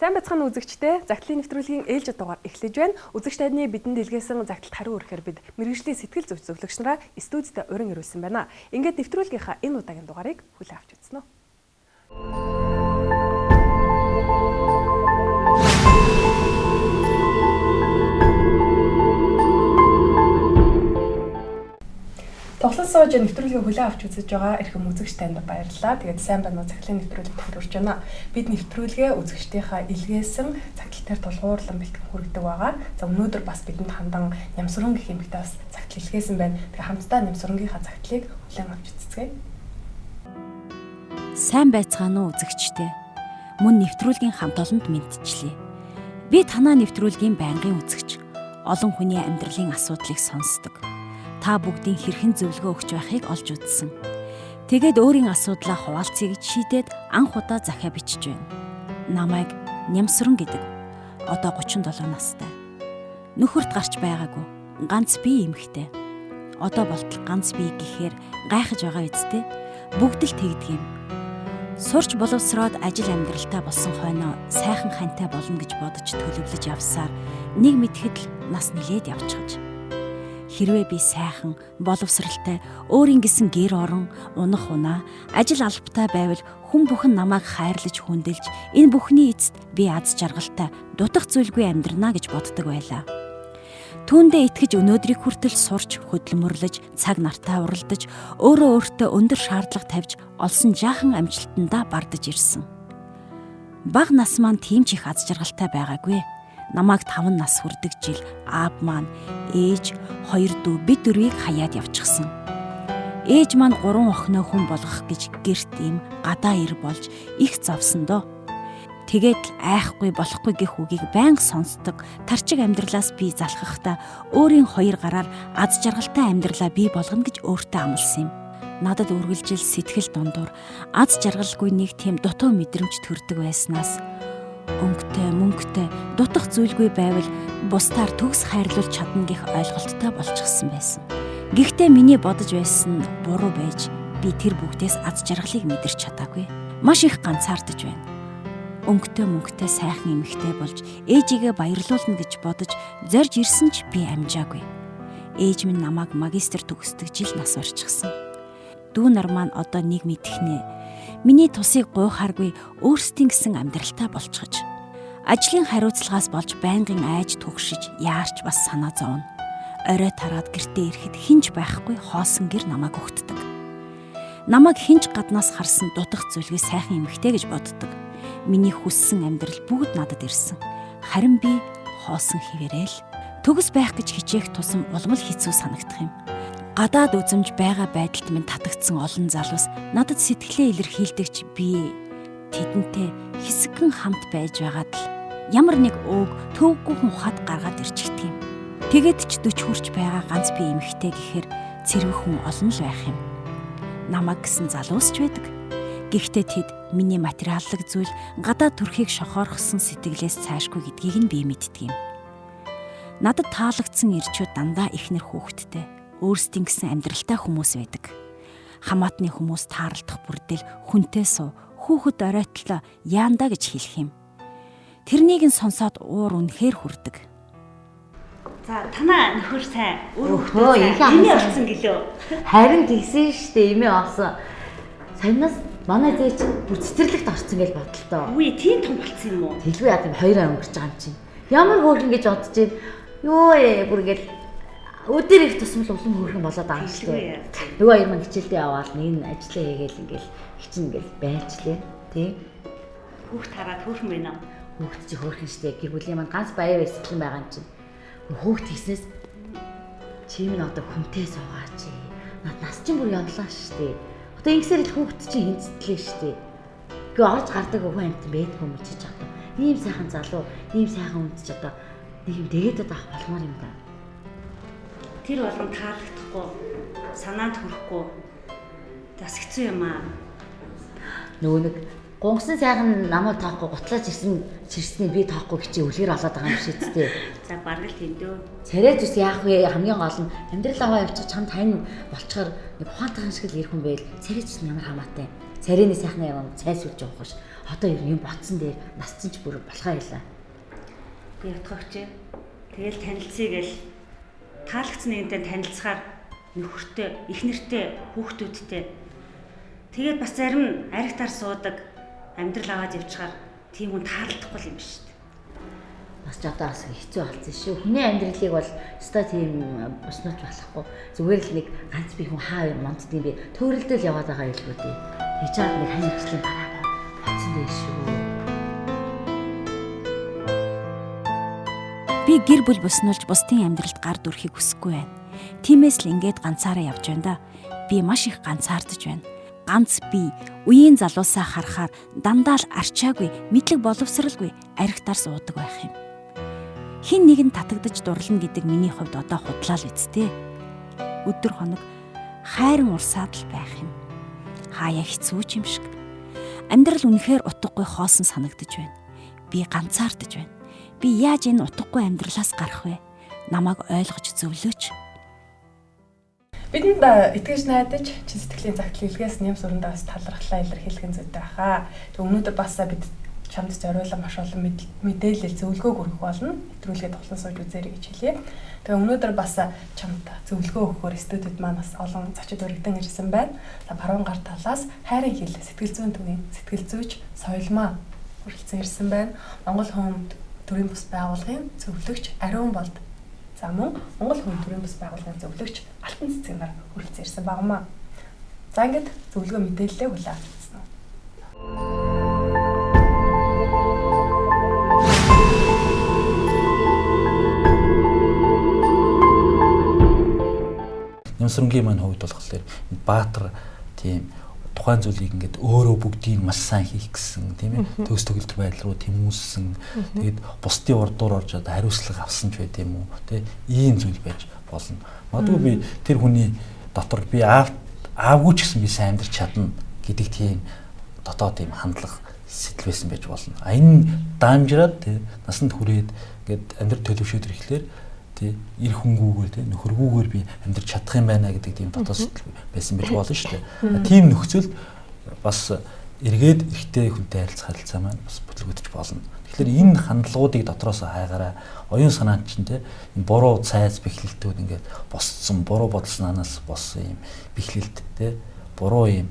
Сайн байцгаана үзэгчдээ. Загтлын нэвтрүүлгийн ээлжид дугаар эхлэж байна. Үзэгч таны бидэнд илгээсэн загталд хариу өргөхөөр бид мэргэжлийн сэтгэл зүйч зөвлөгч нараа студидд урин ирүүлсэн байна. Ингээд нэвтрүүлгийнхаа энэ удаагийн дугаарыг хүлээн авч үзнэ. Тоглон сууж нэвтрүүлгийг хүлээн авч үзэж байгаа эрхэм үзэгч танд баярлалаа. Тэгээд сайн байна уу цагтлын нэвтрүүлэг тохиолж байна. Бид нэвтрүүлгээ үзэгчдийнхаа илгээсэн цагталтаар тулгуурлан бэлтгэн хүргэдэг байгаа. За өнөөдөр бас бидэнд хандан Нямсран гэх эмэгтэй бас цагтл илгээсэн байна. Тэгээд хамтдаа Нямсрангийнхаа цагтлыг хүлээн авч үзцгээе. Сайн байцгаана уу үзэгчдээ. Мөн нэвтрүүлгийн хамт олонд мэдчихлээ. Би танаа нэвтрүүлгийн байнгын үзэгч. Олон хүний амьдралын асуудлыг сонсдог. Та бүгдийн хэрхэн зөвлөгөө өгч байхыг олж үзсэн. Тэгээд өөрийн асуудлаа хуваалцъя гэж шийдээд анх удаа захиа бичиж байна. Намайг Нямсран гэдэг. Одоо 37 настай. Нөхөрт гарч байгаагүй. Ганц би эмэгтэй. Одоо болтол ганц би гэхээр гайхаж байгаа үсттэй. Бүгд л тэгдэг юм. Сурч боловсроод ажил амьдралтаа болсон хойноо сайхан хантай болно гэж бодож төлөвлөж явсаар нэг мэдэхэд л нас нилээд явчихаж. Хэрвээ би сайхан, боловсралтай, өөрийн гэсэн гэр орон, унах унаа, ажил албатай байвал хүн бүхэн намайг хайрлаж хүндэлж, энэ бүхний эцэст би аз жаргалтай, дутах зүйлгүй амьдрнаа гэж боддог байлаа. Түүндээ итгэж өнөөдрийг хүртэл сурч, хөдөлмөрлөж, цаг нартаа уралдаж, өөрөө өөртөө өндөр шаардлага тавьж, олсон жаахан амжилтандаа бардаж ирсэн. Бага нас маань тийм ч их аз жаргалтай байгаагүй. Намайг 5 нас хүрдэг жил аав маань, ээж, 2 дүү бид дөрвийг хаяад явчихсан. Ээж маань 3 охиноо хүн болгох гэж гэрт им гадаа ир болж их завсан доо. Тэгээд л айхгүй болохгүй гэх үгийг байнга сонсдог, тарчиг амьдралаас би залхахдаа өөрийн 2 гараар аз жаргалтай амьдралаа бий болгоно гэж өөртөө амласан юм. Надад үргэлжил сэтгэл дундуур аз жаргалгүй нэг тийм дутуу мэдрэмж төрдөг байснаас өнгөтэй, мөнгөтэй, дутах зүйлгүй байвал бусдаар төгс хайрлуулж чадна гэх ойлголттой болчихсон байсан. Гэхдээ миний бодож байсан буруу байж би тэр бүгдээс аз жаргалыг мэдэрч чадаагүй. Маш их ганцаардаж байна. Өнгөтэй, мөнгөтэй сайхан эмэгтэй болж ээжигээ баярлуулна гэж бодож зорж ирсэн ч би амжаагүй. Ээж минь намайг магистр төгсдөг жил нас барьчихсан. Дүү нар маань одоо нэг мэдхнэ. Миний тусыг гуйхааргүй өөрсдийн гэсэн амьдралтай болчихж. Ажлын хариуцлагаас болж байнгын айж түгшиж яарч бас санаа зовно. Орой тараад гэртээ ирэхэд хинж байхгүй хоосон гэр намайг өгтдөг. Намайг хинж гаднаас харсан дутах зүйлгүй сайхан эмэгтэй гэж боддог. Миний хүссэн амьдрал бүгд надад ирсэн. Харин би хоосон хിവэрэл. Төгс байх гэж хичээх тусам улмал хэцүү санагдах юм. Гадаад үзэмж байгаа байдалд минь татагдсан олон залуус надад сэтгэлээ илэрхийлдэгч би тэдэнтэй хэсэгхэн хамт байж байгаад л ямар нэг өөг төвгүй хүн хад гаргаад ирчихдэг юм. Тэгээд ч 40 хүрч байгаа ганц би эмэгтэй гэхээр цэрэг хүн олон л байх юм. Намайг гэсэн залуус ч байдаг. Гэхдээ тэд миний материаллык зүйл гадаад төрхийг шохоорхсон сэтгэлээс цаашгүй гэдгийг нь би мэддэг юм. Надад таалагдсан ирчүүд дандаа ихнэр хүүхэдтэй. Өөрсдийн гэсэн амьдралтай хүмүүс байдаг. Хамаатны хүмүүс таарлдах бүрдэл хүнтэй суу, хүүхэд оройтлоо яандаа гэж хэлэх юм. Тэрнийг нь сонсоод уур үнэхээр хүрдэг. За танаа нөхөр сайн өөрөө эмээ болсон гэлөө. Харин тэгсэн штэ эмээ олсон. Саянаас манай зээ чинь бүр цэцэрлэгт орсон гэж бодлоо. Үгүй тийм том болсон юм уу? Тэглгүй яа тийм 2 өнгөрч байгаа юм чинь. Ямар хөөрхөн гэж бодож байна. Юу бүр ингээл өдөр их тусмал улам хөөрхөн болоод байгаа юм шүү дээ. Нөгөө хоёр маань хичээлдээ яваал нэг нь ажиллаа хийгээл ингээл хичин ингээл байжлээ. Тий. Хүүхд хараад хөөрхөн байна уу? Хүүхд чи хөөрхөн штэ. Гэр бүлийн маань ганц баяр эсгэлэн байгаа юм чинь. Хүүхд хийснээс чи минь одоо хүнтэй суугаач. Над нас чинь бүр янлаа штэ. Одоо ингэсээр л хүүхд чинь хинцэтлээ штэ. Гээ орж гардаг хүн амт байдгүй юм чиж чадав. Ийм сайхан залуу, ийм сайхан үнд ч одоо нэг юм тэгээд авах болмоор юм да. Тэр болгон таалагдахгүй, санаанд хүрэхгүй. Бас хэцүү юм аа. Нөгөө нэг гунгасан сайхан намайг тоохгүй гутлаач чирсний би тоохгүй гэж үлгэр олоод байгаа юм шиг тээ. За бараг л тэндөө. Царай зүс яах вэ? Хамгийн гол нь амьдрал аваа явчих чам тань болчоор нэг ухаантайхан шиг л ирэх хүн байл. Царай зүс ямар хамаатай. царайны сайхны юм цайсуулж явах ш. Одоо юм ботсон дээр насцсан ч бүр болохоо ялаа. Би ятгагч. Тэгэл танилцъя гэл таалагдсан нэгэнтэй танилцахаар нөхөртэй, их нэртэй, хүүхдүүдтэй. Тэгээд бас зарим нь аригтаар суудаг, амьдрал аваад явчихаар тийм хүн таалагдахгүй юм биш үү? Бас ч одоо бас хэцүү болсон шүү. Хүний амьдралыг бол өстой тийм боснооч болохгүй. Зүгээр л нэг ганц би хүн хаа юм монцд юм бэ? Төөрөлдөл яваад байгаа илгүү дээ. Тэгж чад нэг хань хэвчлийн бараа боцсон дээ шүү. Би гэр бүл буснуулж бусдын амьдралд гар дүрхийг хүсэхгүй байна. Тиймээс л ингээд ганцаараа явж байна да. Би маш их ганцаардж байна. Ганц би үеийн залуусаа харахаар дандаа л арчаагүй, мэдлэг боловсралгүй аригтаар суудаг байх юм. Хин нэг нь татагдж дурлна гэдэг миний хувьд одоо худлаа л үсттэй. Өдөр хоног хайран урсаад л байх юм. Хаяа хэцүү ч юм шиг. Амьдрал үнэхээр утгагүй хоосон санагдаж байна. Би ганцаардж байна. Би яаж энэ утгагүй амьдралаас гарах вэ? Намайг ойлгож зөвлөөч. Бидэнд итгэж найдаж чин сэтгэлийн загтал илгээс нэм сүрэндээ бас талархлаа илэрхийлэх зүйтэй хаа. Тэг өнөөдөр бас бид чамд зориулсан маш олон мэдээлэл зөвлөгөө хүргэх болно. Нэвтрүүлгээ тоглон сууж үзээрэй гэж хэлье. Тэгээ өнөөдөр бас чамд зөвлөгөө өгөхөөр студид маань бас олон зочид өргөдөн ирсэн байна. За баруун гар талаас хайрын хил сэтгэл зүйн төвийн сэтгэл зүйч Соёлмаа хүрэлцэн ирсэн байна. Монгол Хүнд төрийн бус байгууллагын зөвлөгч Ариун Болд. За мөн Монгол Хүнд төрийн бус байгууллагын зөвлөгч Алтан цэцэг нар хүрэлцэн ирсэн багмаа. За ингээд зөвлөгөө мэдээлэлээ хүлээн авч үзсэн. Нямсрангийн маань хувьд болохоор Баатар тийм тухайн зүйлийг ингээд өөрөө бүгдийг маш сайн хийх гэсэн тийм ээ төгс төгөлд байдал руу тэмүүлсэн. Тэгээд бусдын урдуур орж хариуцлага авсан ч байт юм уу тийм ийм зүйл байж болно. Магадгүй би тэр хүний дотор би аавгүй ч гэсэн би сайн амьдарч чадна гэдэг тийм дотоод тийм хандлага сэтгэл байсан байж болно. А энэ даамжраад тийм насанд хүрээд ингээд амьдрал төлөвшөөд ирэхлээр тий эр хөнгүүгээр тий нөхөргүүгээр би амьдрч чадах юм байна гэдэг тийм дотоос байсан байж болно шүү дээ. Тийм нөхцөл бас эргээд ихтэй хүнтэй харилцаа маань бас бүтлгүүдэж болно. Тэгэхээр энэ хандлагуудыг дотроос хайгаараа оюун санаанд чинь тий энэ буруу цайз бэхлэлтүүд ингээд босцсон буруу бодолснаас болсон юм бэхлэлт тий буруу юм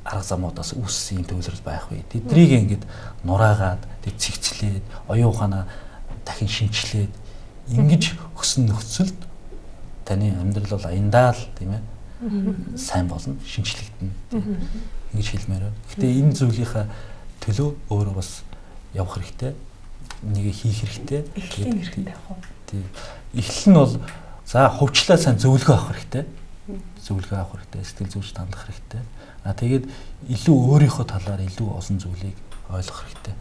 арга замуудаас үүссэн юм төвлөрөл байх үе. Тэднийг ингээд нураагаад тий цэгцлээд оюун ухаанаа дахин шинчлээд ингэж өссөн нөхцөлд таны амьдрал бол аяндаа л тийм ээ сайн болно, шинчлэгдэнэ. Ингэж хэлмээр байна. Гэтэ энэ зүйлийнхаа төлөө өөрөө бас явах хэрэгтэй. Энийг хийх хэрэгтэй. Эхлэлийн хэрэгтэй явах уу? Тийм. Эхлэл нь бол за хувьчлаа сайн зөвлөгөө авах хэрэгтэй. Зөвлөгөө авах хэрэгтэй, сэтгэл зүйч хандах хэрэгтэй. Тэгээд илүү өөрийнхөө талаар илүү олон зүйлийг ойлгох хэрэгтэй.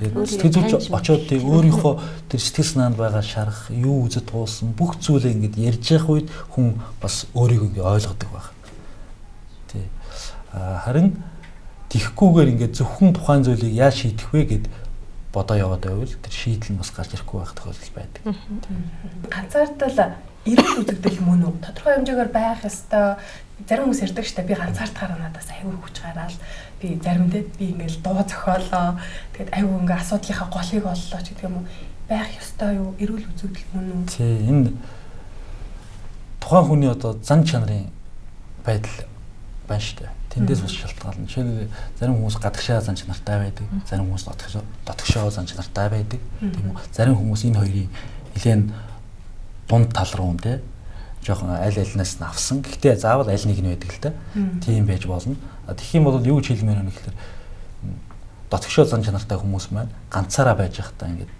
Тэгээд сэтгэл зүйч очоод тийм өөрийнхөө тэр сэтгэл санаанд байгаа шарах, юу үзэж туулсан бүх зүйлээ ингээд ярьж явах үед хүн бас өөрийгөө ингээд ойлгодог байх. Тий. Харин тихгүйгээр ингээд зөвхөн тухайн зүйлийг яаж шийдэх вэ гэд бодоо яваад байвал тэр шийдэл нь бас гарч ирэхгүй байх тохиолдол байдаг. Ганцаардал эрүүл үзэгдэл мөн үү? Тодорхой хэмжээгээр байх ёстой. Зарим хүмүүс ярьдаг шүү дээ. Би ганцаардахаар надаас аюу хүч гараал. Би заримдаа би ингээл дуу зохиолоо. Тэгээд аюу ингээ асуудлынхаа голыг оллоо ч гэдэг юм уу. Байх ёстой юу? Эрүүл үзэгдэл мөн үү? Тий, энэ тухайн хүний одоо зан чанарын байдал байна шүү дээ. Тэндээс бас шалтгаална. Жишээлбэл зарим хүмүүс гадагшаа зан чанартай байдаг, зарим хүмүүс дотгошоо зан чанартай байдаг, тийм үү? Зарим хүмүүс энэ хоёрын нэлээд дунд тал руу те жоохон аль альнаас нь авсан. Гэхдээ заавал аль нэг нь байдаг л да. Тийм байж болно. Тэгэх юм бол юу гэж хэлмээр байна гэхээр дотгошоо зан чанартай хүмүүс маань ганцаараа байж байхдаа ингээд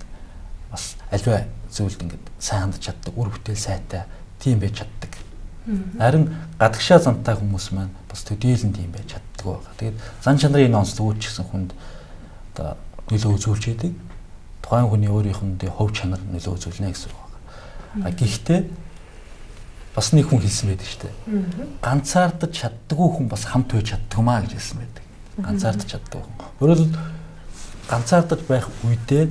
бас альва зүйлд ингээд сайн хандж чаддаг, үр бүтээл сайтай тийм байж чаддаг. Харин гадагшаа зантай хүмүүс маань бас төдийлөн тийм байж чаддаг байгаа. Тэгээд зан чанарын энэ онцлог үүсчихсэн хүнд одоо нөлөө үзүүлж яадаг. Тухайн хүний өөрийнх нь хувь чанар нөлөө үзүүлнэ гэсэн үг байна. Гэхдээ бас нэг хүн хэлсэн байдаг шүү дээ. Ганцаардаж чаддаггүй хүн бас хамт байж чаддагмаа гэж хэлсэн байдаг. Ганцаардаж чаддаг хүн. Өөрөөр хэлбэл ганцаардаж байх үедээ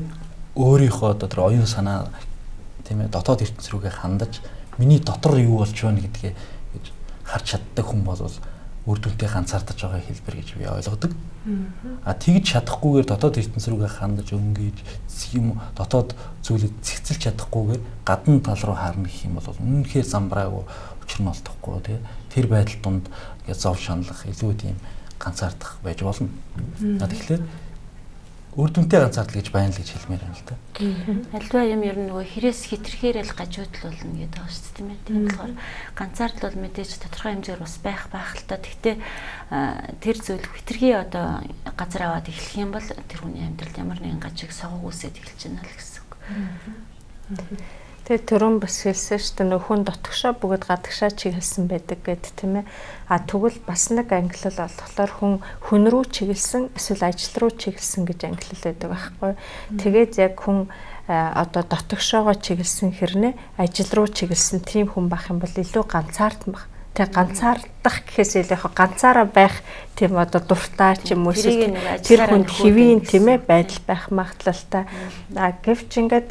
өөрийнхөө одоо тэр оюун санаа тийм ээ дотоод ертөнц рүүгээ хандаж миний дотор юу болж байна гэдгээ гэж харж чаддаг хүн бол үр дүнтэй ганцаардаж байгаа хэлбэр гэж би ойлгодог. Тэгж чадахгүйгээр дотоод ертөнц рүүгээ хандаж өнгөж юм дотоод зүйлийг цэгцэлж чадахгүйгээр гадна тал руу харна гэх юм бол үнэнхээр замбраагүй учир нь олдохгүй тий. Тэр байдал донд ингээд зов шаналх илүү тийм ганцаардах байж болно. Тэгэхээр үр дүнтэй ганцаардал гэж байна л гэж хэлмээр байна л да. Альва юм ер нь нөгөө хэрээс хитрхээр л гажуудлуулна гэдэг байгаа шүү дээ тийм ээ. Тийм болохоор ганцаардал бол мэдээж тодорхой хэмжээр бас байх л та. Гэхдээ тэр зүйл хитрхий одоо газар аваад эхлэх юм бол тэр хүний амьдралд ямар нэгэн гажиг согоо үсээд эхэлж байна л гэсэн үг. Тэгээ түрүүн бас хэлсэн шүү дээ нөхөн дотгошоо бүгд гадагшаа чиглэсэн байдаг гэд тийм ээ. Тэгвэл бас нэг ангилал болохоор хүн рүү чиглэсэн эсвэл ажил руу чиглэсэн гэж ангилал байдаг байхгүй. Тэгээд яг хүн одоо дотгошоогоо чиглэсэн хэрнээ ажил руу чиглэсэн тийм хүн байх юм бол илүү ганцаардмах. Тэг ганцаардах гэхээс илүү ганцаараа байх тийм одоо дуртай ч юм уу тэр хүнд хэвийн тийм ээ байдал байх магадлалтай. Гэвч ингээд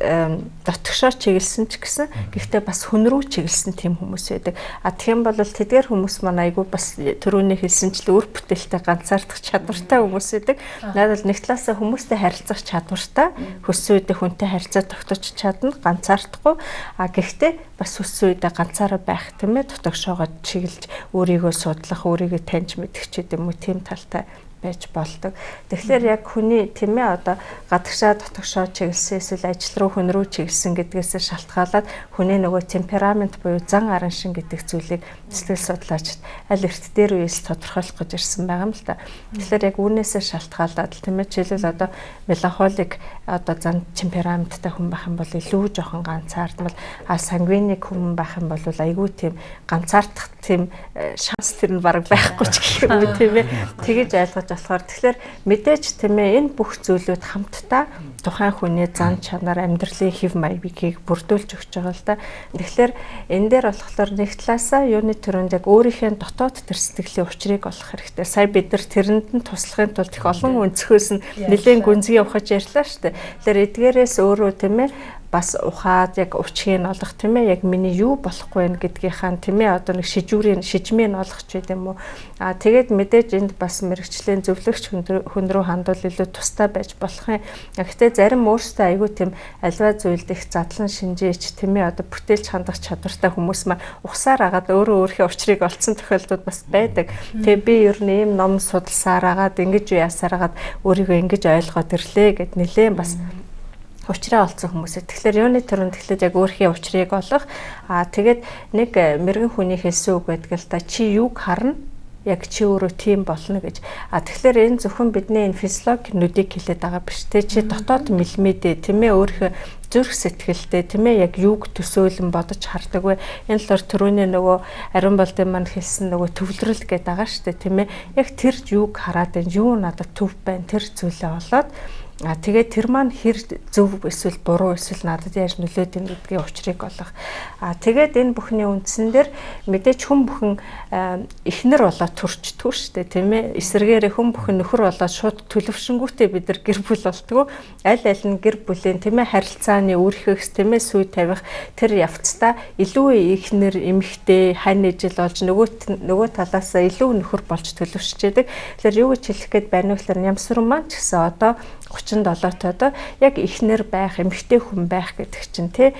дотгошоо чиглэсэн ч гэсэн гэхдээ бас хүн рүү чиглэсэн тийм хүмүүс байдаг. Тийм бол тэдгээр хүмүүс маань айгүй бас түрүүний хэлсэнчлэн үр бүтээлтэй ганцаардах чадвартай хүмүүс байдаг. Надад нэг талаасаа хүмүүстэй харилцах чадвартай, хүссэн үедээ хүнтэй харьцаа тогтоож чадна, ганцаардахгүй. Гэхдээ бас хүссэн үедээ ганцаараа байх тийм ээ дотгошоогоо чиглэж өөрийгөө судлах, өөрийгөө таньж мэдэх ч гэдэм үү тийм талтай байж болдог. Тэгэхээр яг хүний тийм ээ одоо гадагшаа дотгошоо чиглэсэн эсвэл ажил руу хүн рүү чиглэсэн гэдгээс шалтгаалаад хүний нөгөө темперамент буюу зан аран шин гэдэг зүйлийг сэтгэл судлаачид аль эрт дээр үеэс тодорхойлох гэж ирсэн байгаа юм л да. Тэгэхээр яг үүнээсээ шалтгаалаад тийм ээ жишээлбэл одоо меланхолик одоо зан темпераменттай хүн байх юм бол илүү жоохон ганцаардмал сангвиник хүн байх юм бол айгүй тийм ганцаардах тийм шанс тэр нь бараг байхгүй ч гэх юм уу тийм ээ тэгэж ойлгож болохоор тэгэхээр мэдээж тийм ээ энэ бүх зүйлүүд хамтдаа тухайн хүний зан чанар амьдралын хэв маягийг бүрдүүлж өгч байгаа л да. Тэгэхээр энэ дээр болохоор нэг талаасаа юуны төрөнд яг өөрийнхөө дотоод төр сэтгэлийн учрыг олох хэрэгтэй. Сая бид нар тэрэнд нь туслахын тулд их олон өнцгөөс нь нэлээд гүнзгий ухаж ярьлаа шүү дээ. Тэгэхээр эдгээрээс өөрөө тийм ээ бас ухаад яг учрыг нь олох тийм ээ яг миний юу болохгүй вэ гэдгийнхаа тийм ээ одоо нэг шижмийг олох ч гэдэм үү. Тэгээд мэдээж энд бас мэрэгчлийн зөвлөгч хүн рүү хандвал илүү тустай байж болох юм. Гэхдээ зарим өөрсдөө айгүй тийм альва зүйлд их задлан шинжээч тийм ээ одоо бүтээлч хандах чадвартай хүмүүс маань ухсаар агаад өөрийнхөө учрыг олцсон тохиолдод бас байдаг. Тэгээ би ер нь ийм ном судалсаар агаад ингэж яасаар агаад өөрийгөө ингэж ойлгоод ирлээ гэд нэлээд бас учраа олцсон хүмүүсээ. Тэгэхээр юуны төрөнд тэгэхээр яг өөрхийн учрыг олох. Тэгээд нэг мэрэгэн хүний хэлсэн үг байдаг л та чи юуг харна яг чи өөрөө тийм болно гэж. Тэгэхээр энэ зөвхөн бидний энэ физиологи нүдийг хэлээд байгаа биш. Тэ чи дотоод мэлмэдээ тийм ээ өөрийнхөө зүрх сэтгэлдээ тийм ээ яг юуг төсөөлөн бодож хардаг вэ? Энэ л түрүүний нөгөө ариун болдын маань хэлсэн нөгөө төвлөрөл гэдэг байгаа шүү дээ тийм ээ. Яг тэр юуг хараад байна, юу надад төв байна, тэр зүйлээ олоод тэгээд тэр маань хэр зөв эсвэл буруу эсвэл надад яаж нөлөөд ийн гэдгийг учрыг олох. Тэгээд энэ бүхний үндсэн дээр мэдээж хүн бүхэн эхнэр болоод төрчдөг шүү дээ тийм ээ. Эсвэргээрээ хүн бүхэн нөхөр болоод шууд төлөвшөнгүүтээ бид нар гэр бүл болтгоо. Аль аль нь гэр бүлийн тийм ээ харилцааны өөрхөс тийм ээ сүй тавих тэр явцдаа илүү эхнэр эмэгтэй хань ижил болж нөгөө талаасаа илүү нөхөр болж төлөвшөж яадаг. Тэгэхээр юу гэж хэлэх гээд байна вэ гэхээр Нямсруу маань ч гэсэн одоо 37-т одоо яг эхнэр байх, эмэгтэй хүн байх гэдэг чинь тий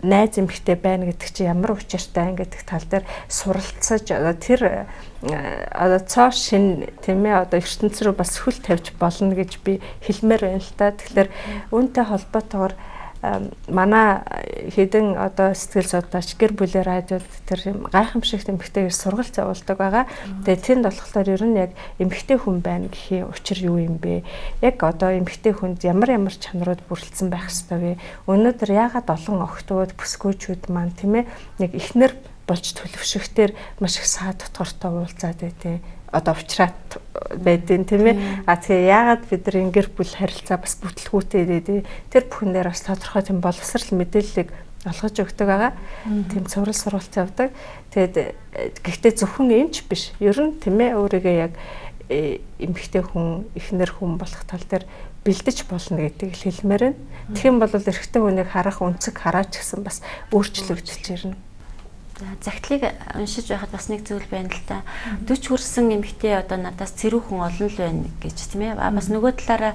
найз эмэгтэй байна гэдэг чинь ямар учиртай гэдэг тал дээр суралцаж тэр одоо цоо шин тийм ээ одоо ертөнц рүү бас хөл тавьж болно гэж би хэлмээр байна л та. Тэгэхээр үүнтэй холбоотойгоор манай хэдэн одоо сэтгэл судлаач гэр бүлийн радиод тэр гайхамшигт эмэгтэйгээр сургалт явуулдаг байгаа. Тэгээ тэнд болохоор ер нь яг эмэгтэй хүн байна гэхийн учир юу юм бэ? Яг одоо эмэгтэй хүнд ямар чанарууд бүрэлдсэн байх ёстой вэ? Өнөөдөр яагаад олон охтууд, бүсгүйчүүд маань тийм ээ нэг эхнэр болж төлөвшөхтэр маш их саад дотгортой уулзаад байдیں۔ Одоо уучраад байдیں۔ Тийм ээ. Тэгээ яагаад бид нар гэр бүл харилцаа бас бүтлгүүтэй дээ. Тэр бүхэн дээр бас тодорхой тийм боловсрал мэдээллийг олгож өгдөг байгаа. Тийм цуврал сургалт явдаг. Тэгээд гэхдээ зөвхөн энэч биш. Ер нь тийм ээ өөрийгөө яг эмэгтэй хүн, эхнэр хүн болох тал дээр бэлдэж болно гэдгийг хэлмээр байна. Тэгэх юм бол эрэгтэй хүнийг харах өнцөг хараач гэсэн бас өөрчлөгдөж ирнэ. Загтлыг уншиж байхад бас нэг зүйл байна л да. 40 хүрсэн эмэгтэй одоо надаас цэрүүхэн олон л байна гэж тийм ээ. Бас нөгөө талаараа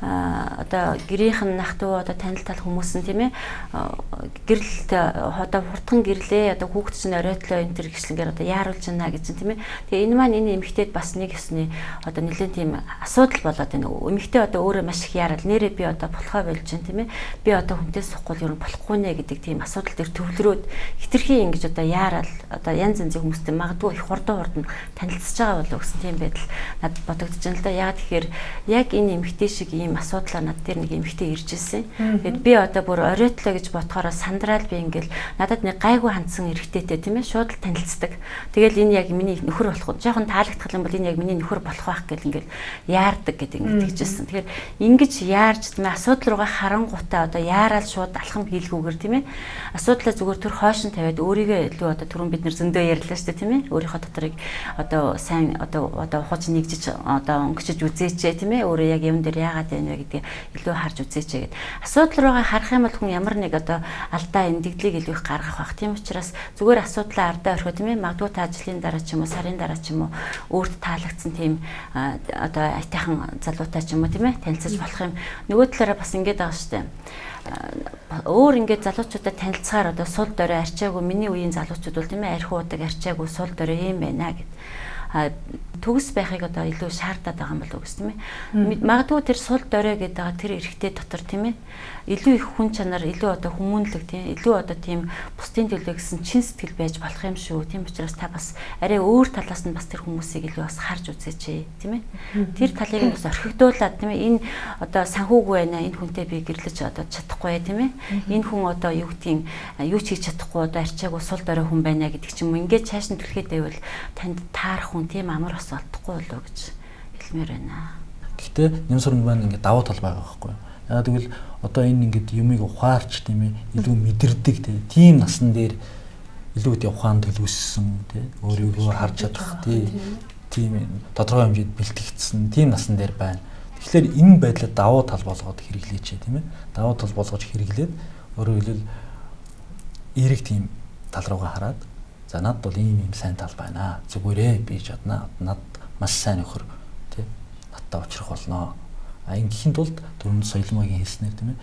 одоо гэрийнхэн нах トゥ одоо танил тал хүмүүс нь тийм ээ. Гэрэлт одоо хурдхан гэрлээ одоо хүүхэд чинь оройтлоо энэ төр гишлэнгээр одоо яаруулж байна гэж тийм ээ. Тэгээ энэ маань энэ эмэгтэйд бас нэг ёсны одоо нэлээд тийм асуудал болоод байна. Эмэгтэй одоо өөрөө маш их яарал нэрээ би одоо болохоо болж байна тийм ээ. Би одоо хүнтэй сухгүй юу болохгүй нэ гэдэг тийм асуудал дээр төвлөрөөд хитрхи ингэж одоо яарал одоо янз янзын хүмүүстэй магадгүй их хурдан танилцж байгаа болов гэсэн тийм байдал надад бодогдож байна л да. Яг тэгэхээр яг энэ эмэгтэй шиг ийм асуудлаа над дээр нэг эмэгтэй ирж ирсэн. Тэгэд би одоо бүр оройтлоо гэж бодохоор сандраал би ингээл надад нэг гайгүй хандсан эрэгтэйтэй тийм ээ шууд л танилцдаг. Тэгэл энэ яг миний нөхөр болох жоохон таалагдах юм бол энэ яг миний нөхөр болох байх гэл ингээл яардаг гэдэг ингэж хэлжсэн. Тэгэхээр ингэж яарч тийм ээ асуудал руугаа харангуйтаа одоо яарал шууд алхам хийлгүүгээр тийм ээ асуудлаа зүгээр төр хойшин тавиад өөрийгөө илүү одоо түрүүн бид нэр зөндөө ярьлаа шүү дээ тийм ээ өөрийнхөө доторыг одоо сайн одоо хууч нэгжиж одоо өнгөчж үзээч тийм ээ өөрөө яг юм дээр яагаад байна вэ гэдгийг илүү харж үзээч гэдэг. Асуудал руугаа харах юм бол хүн ямар нэг одоо алдаа эндэгдлийг илүү их гаргах бах. Тийм учраас зүгээр асуудлаа ардаа орхио тийм ээ магадгүй та жилийн дараа ч юм уу сарын дараа ч юм уу өөрт таалагдсан тийм одоо айтайхан залуутай ч юм уу тийм ээ танилцаж болох юм. Нөгөө талаараа бас ингэж байгаа шүү дээ. Өөр ингээд залуучуудад танилцахаар одоо сул дорой арчаагүй миний үеийн залуучууд бол тийм ээ архи удаг арчаагүй сул дорой юм байна гэд. Төгс байхыг одоо илүү шаардаад байгаа юм болов уу гэсэн тийм ээ. Магадгүй тэр сул дорой гэдэг тэр эрэгтэй дотор тийм ээ илүү их хүн чанар илүү одоо хүмүүнлэг тийм илүү одоо тийм бусдын төлөө гэсэн чин сэтгэл байж болох юм шүү. Тийм учраас та бас арай өөр талаас нь бас тэр хүмүүсийг илүү бас харж үзээч тийм ээ. Тэр талыг нь бас орхигдуулаад тийм ээ энэ одоо санхүүгүй байна энэ хүнтэй би гэрлэж одоо чадахгүй тийм ээ. Энэ хүн одоо юу гэдгийг юу ч хийж чадахгүй одоо арчаагүй сул дорой хүн байна гэдэг ч юм уу ингээд цааш нь түлхээд байвал танд таарах хүн тийм амар бас олдохгүй болоо гэж хэлмээр байна. Гэхдээ нэмсрын маань ингээд давуу тал байгаа байхгүй юу? Яагаад гэвэл одоо энэ ингээд юмыг ухаарч тийм ээ илүү мэдэрдэг тийм насн дээр илүү тийм ухаан төлөвсөн тийм өөрийгөө харж чадах тийм тодорхой хэмжээнд бэлтгэгдсэн тийм насн дээр байна. Тэгэхээр энэ байдлаа давуу тал болгоод хэрэглээч тийм ээ. Давуу тал болгож хэрэглээд өөрөөр хэлбэл эерэг тийм тал руугаа хараад за надад бол ийм сайн тал байна. Зүгээрээ би чадна. Над маш сайн нөхөр тийм надтай уулзах болно. Ингээхийн тулд түрүүнд соёлмогийн хэлснээр тийм ээ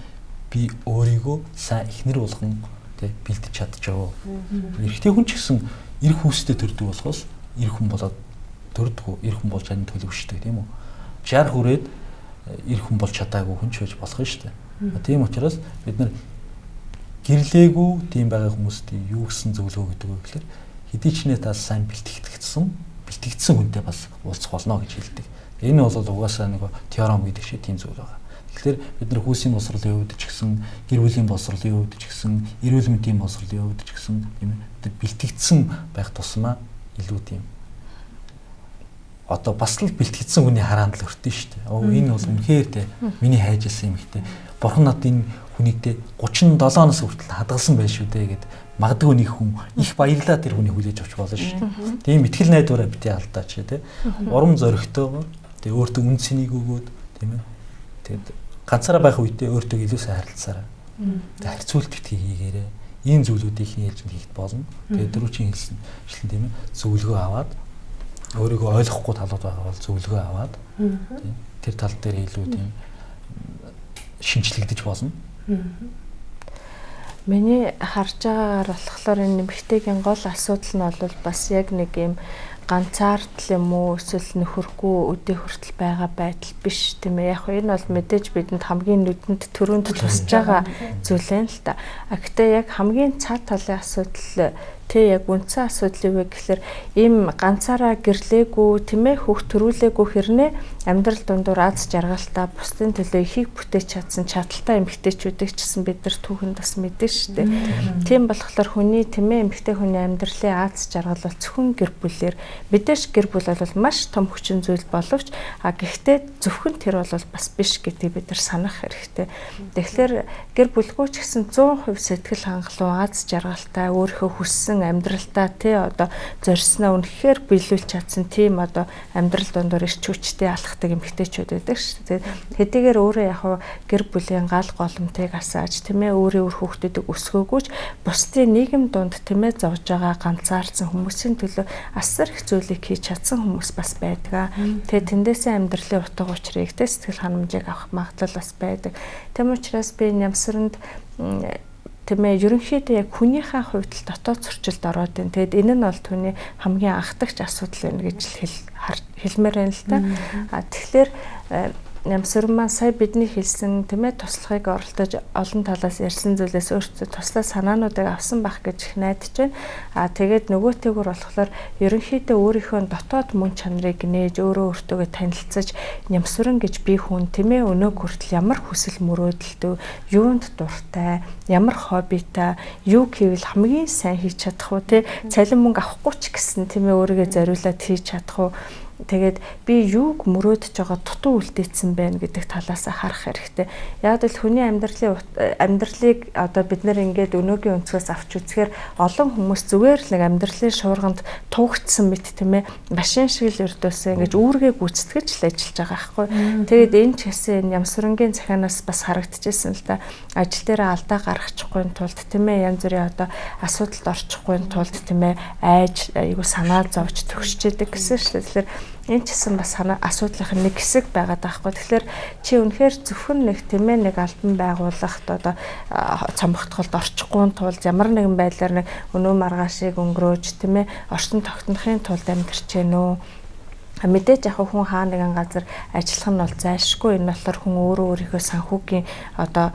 би өөрийгөө сайн эхнэр болгон тийм бэлдэж чадчихав. Эрэгтэй хүн ч гэсэн эр хүүстэй төрдөг болохоос эр хүн болоод төрдөг эр хүн болж чадна төлөвшдөг тийм үү. 60 хүрээд эр хүн болж чадаагүй хүн ч байж болох нь шүү дээ. Тийм учраас бид нар гэрлээгүй тийм байгаа хүмүүст юу гэсэн зөвлөгөө гэдэг вэ гэхээр хэдий ч нэ та сайн бэлтгэгдсэн хүнтэй бас уулзах болно гэж хэлдэг. Энэ бол угаасаа нэг теорем гэдэг шиг тийм зүйл байгаа. Тэгэхээр бид нар хүүсийн боловсролын хувьд ч гэсэн, гэр бүлийн боловсролын хувьд ч гэсэн, эрүүл мэндийн боловсролын хувьд ч гэсэн тийм ээ бэлтгэгдсэн байх тусмаа илүү тийм одоо бас л бэлтгэгдсэн хүний хараанд л өртөн шүү дээ. Энэ бол үнэхээр те миний хайжсэн юм ихтэй. Бурхан над энэ хүнийг те 37 оноос хүртэл хадгалсан байх шүү дээ гэд магадгүй нэг хүн их баярлаа тэр хүний хүлээж авч болно шүү. Тийм итгэл найдвараа битээ алдаач те. Урам зоригтойгоор тэгээ өөртөө үн цэнийг өгөөд тийм ээ. Тэгээд ганцаараа байх үедээ өөртөө илүү сайн харилцаарай. Тэгээд харьцуулт битгий хийгээрэй. Ийм зүйлүүдийг хийж хийхэд болно. Тэгээд дөрөвчийн хэлсэн тийм ээ. Зөвлөгөө аваад өөрийгөө ойлгохгүй талууд байгаа бол зөвлөгөө аваад тийм тэр тал дээр илүү тийм шинжлэгдэж болно. Миний харж байгаагаар болохоор энэ нэмэгтэйгийн гол асуудал нь бол бас яг нэг юм ганцаардл юм уу эсвэл нөхөргүй өдөө хүртэл байгаа байдал биш тийм ээ. Яг энэ бол мэдээж бидэнд хамгийн нүдэнд төрөнд тусж байгаа зүйл юм л та. Гэхдээ яг хамгийн цаад талын асуудал тэг яг үндсэн асуудал юу вэ гэхээр ийм ганцаараа гэрлээгүй тийм ээ хүүхд төрүүлээгүй хэрнээ амьдрал дундуур аз жаргалтай бусдын төлөө ихийг бүтээж чадсан чадaltaй эмэгтэйчүүдийг ч гэсэн бид нар түүхэнд бас мэдэн штэ. Тийм болохоор хүний тийм ээ эмэгтэй хүний амьдралын аз жаргал бол зөвхөн гэр бүлээр мэдээж гэр бүл бол маш том хүчин зүйл боловч гэхдээ зөвхөн тэр бол бас биш гэдгийг бид нар санах хэрэгтэй. Тэгэхээр гэр бүлгүй ч гэсэн 100% сэтгэл хангалуун аз жаргалтай өөрийнхөө хүссэн хийсэн амьдралтаа тий одоо зорьсноо үнэхээр биелүүлж чадсан тийм одоо амьдрал дондор ирч хүчтэй алхдаг эмэгтэйчүүд байдаг шүү дээ. Хэдийгээр өөрөө яг гэр бүлийн гал голомтыг асааж тийм ээ өөрийн үр хүүхдүүдийг өсгөөгүйч бусдын нийгэм дунд тийм ээ зовж байгаа ганцаардсан хүмүүсийн төлөө асар их зүйлийг хийж чадсан хүмүүс бас байдаг. Тэгээ тэндээсээ амьдралын утга учирыг тэ сэтгэл ханамжийг авах магадлал бас байдаг. Тэм учраас би Нямсранд тийм ээ ерөнхийдөө яг хүнийхээ хувьд л дотоод зөрчилд ороод байна. Тэгэд энэ нь бол түүний хамгийн анхдагч асуудал байна гэж хэлмээр байна л та. Тэгэхээр Нямсран маань сая бидний хэлсэн тийм ээ туслахыг оролдож олон талаас ярьсан зүйлээс өөртөө туслах санаануудыг авсан байх гэж их найдаж байна. Тэгээд нөгөөтэйгүр болохоор ерөнхийдөө өөрийнхөө дотоод мөн чанарыг нээж өөрөө өөртөөгөө танилцаж Нямсран гэж би хүн тийм ээ өнөө хүртэл ямар хүсэл мөрөөдөлтөө юунд дуртай, ямар хоббитай, юу гэвэл хамгийн сайн хийж чадах уу тий цалин мөнгө авахгүй ч гэсэн тийм ээ өөрийгөө зориулаад хийж чадах уу. Тэгээд би юуг мөрөөдөж байгаа дутуу үлдээсэн байна гэдэг талаас харах хэрэгтэй. Яг л хүний амьдралыг одоо бид нэр ингээд өнөөгийн өнцгөөс авч үзэхээр олон хүмүүс зүгээр л нэг амьдралын шуурганд тугдсан мэт тийм ээ машин шиг л өрдөөсөө ингээд үүргээ гүйцэтгэж л ажиллаж байгаа байхгүй. Тэгээд энэ ч гэсэн Нямсрангийн захианаас бас харагдчихсэн л да. Ажил дээр алдаа гаргачихгүй тулд тийм ээ янз бүрийн одоо асуудалд орчихгүй тулд тийм ээ айж айгу санаа зовж төгсчээдэг гэсэн шүү дээ. Тэгэхээр энэ ч гэсэн бас асуудлын нэг хэсэг байгаад байгаа хгүй. Тэгэхээр чи үнэхээр зөвхөн нэг тийм ээ нэг албан байгууллагт одоо цомогтголд орчихгүй тулд ямар нэгэн байдлаар нэг өнөө маргаашийг өнгөрөөж тийм ээ орчин тогтнохын тулд амьдрч гэнэ үү. Мэдээж яг хүн хаа нэгэн газар ажиллах нь бол зайлшгүй. Энэ болохоор хүн өөрөө өөрийнхөө санхүүгийн одоо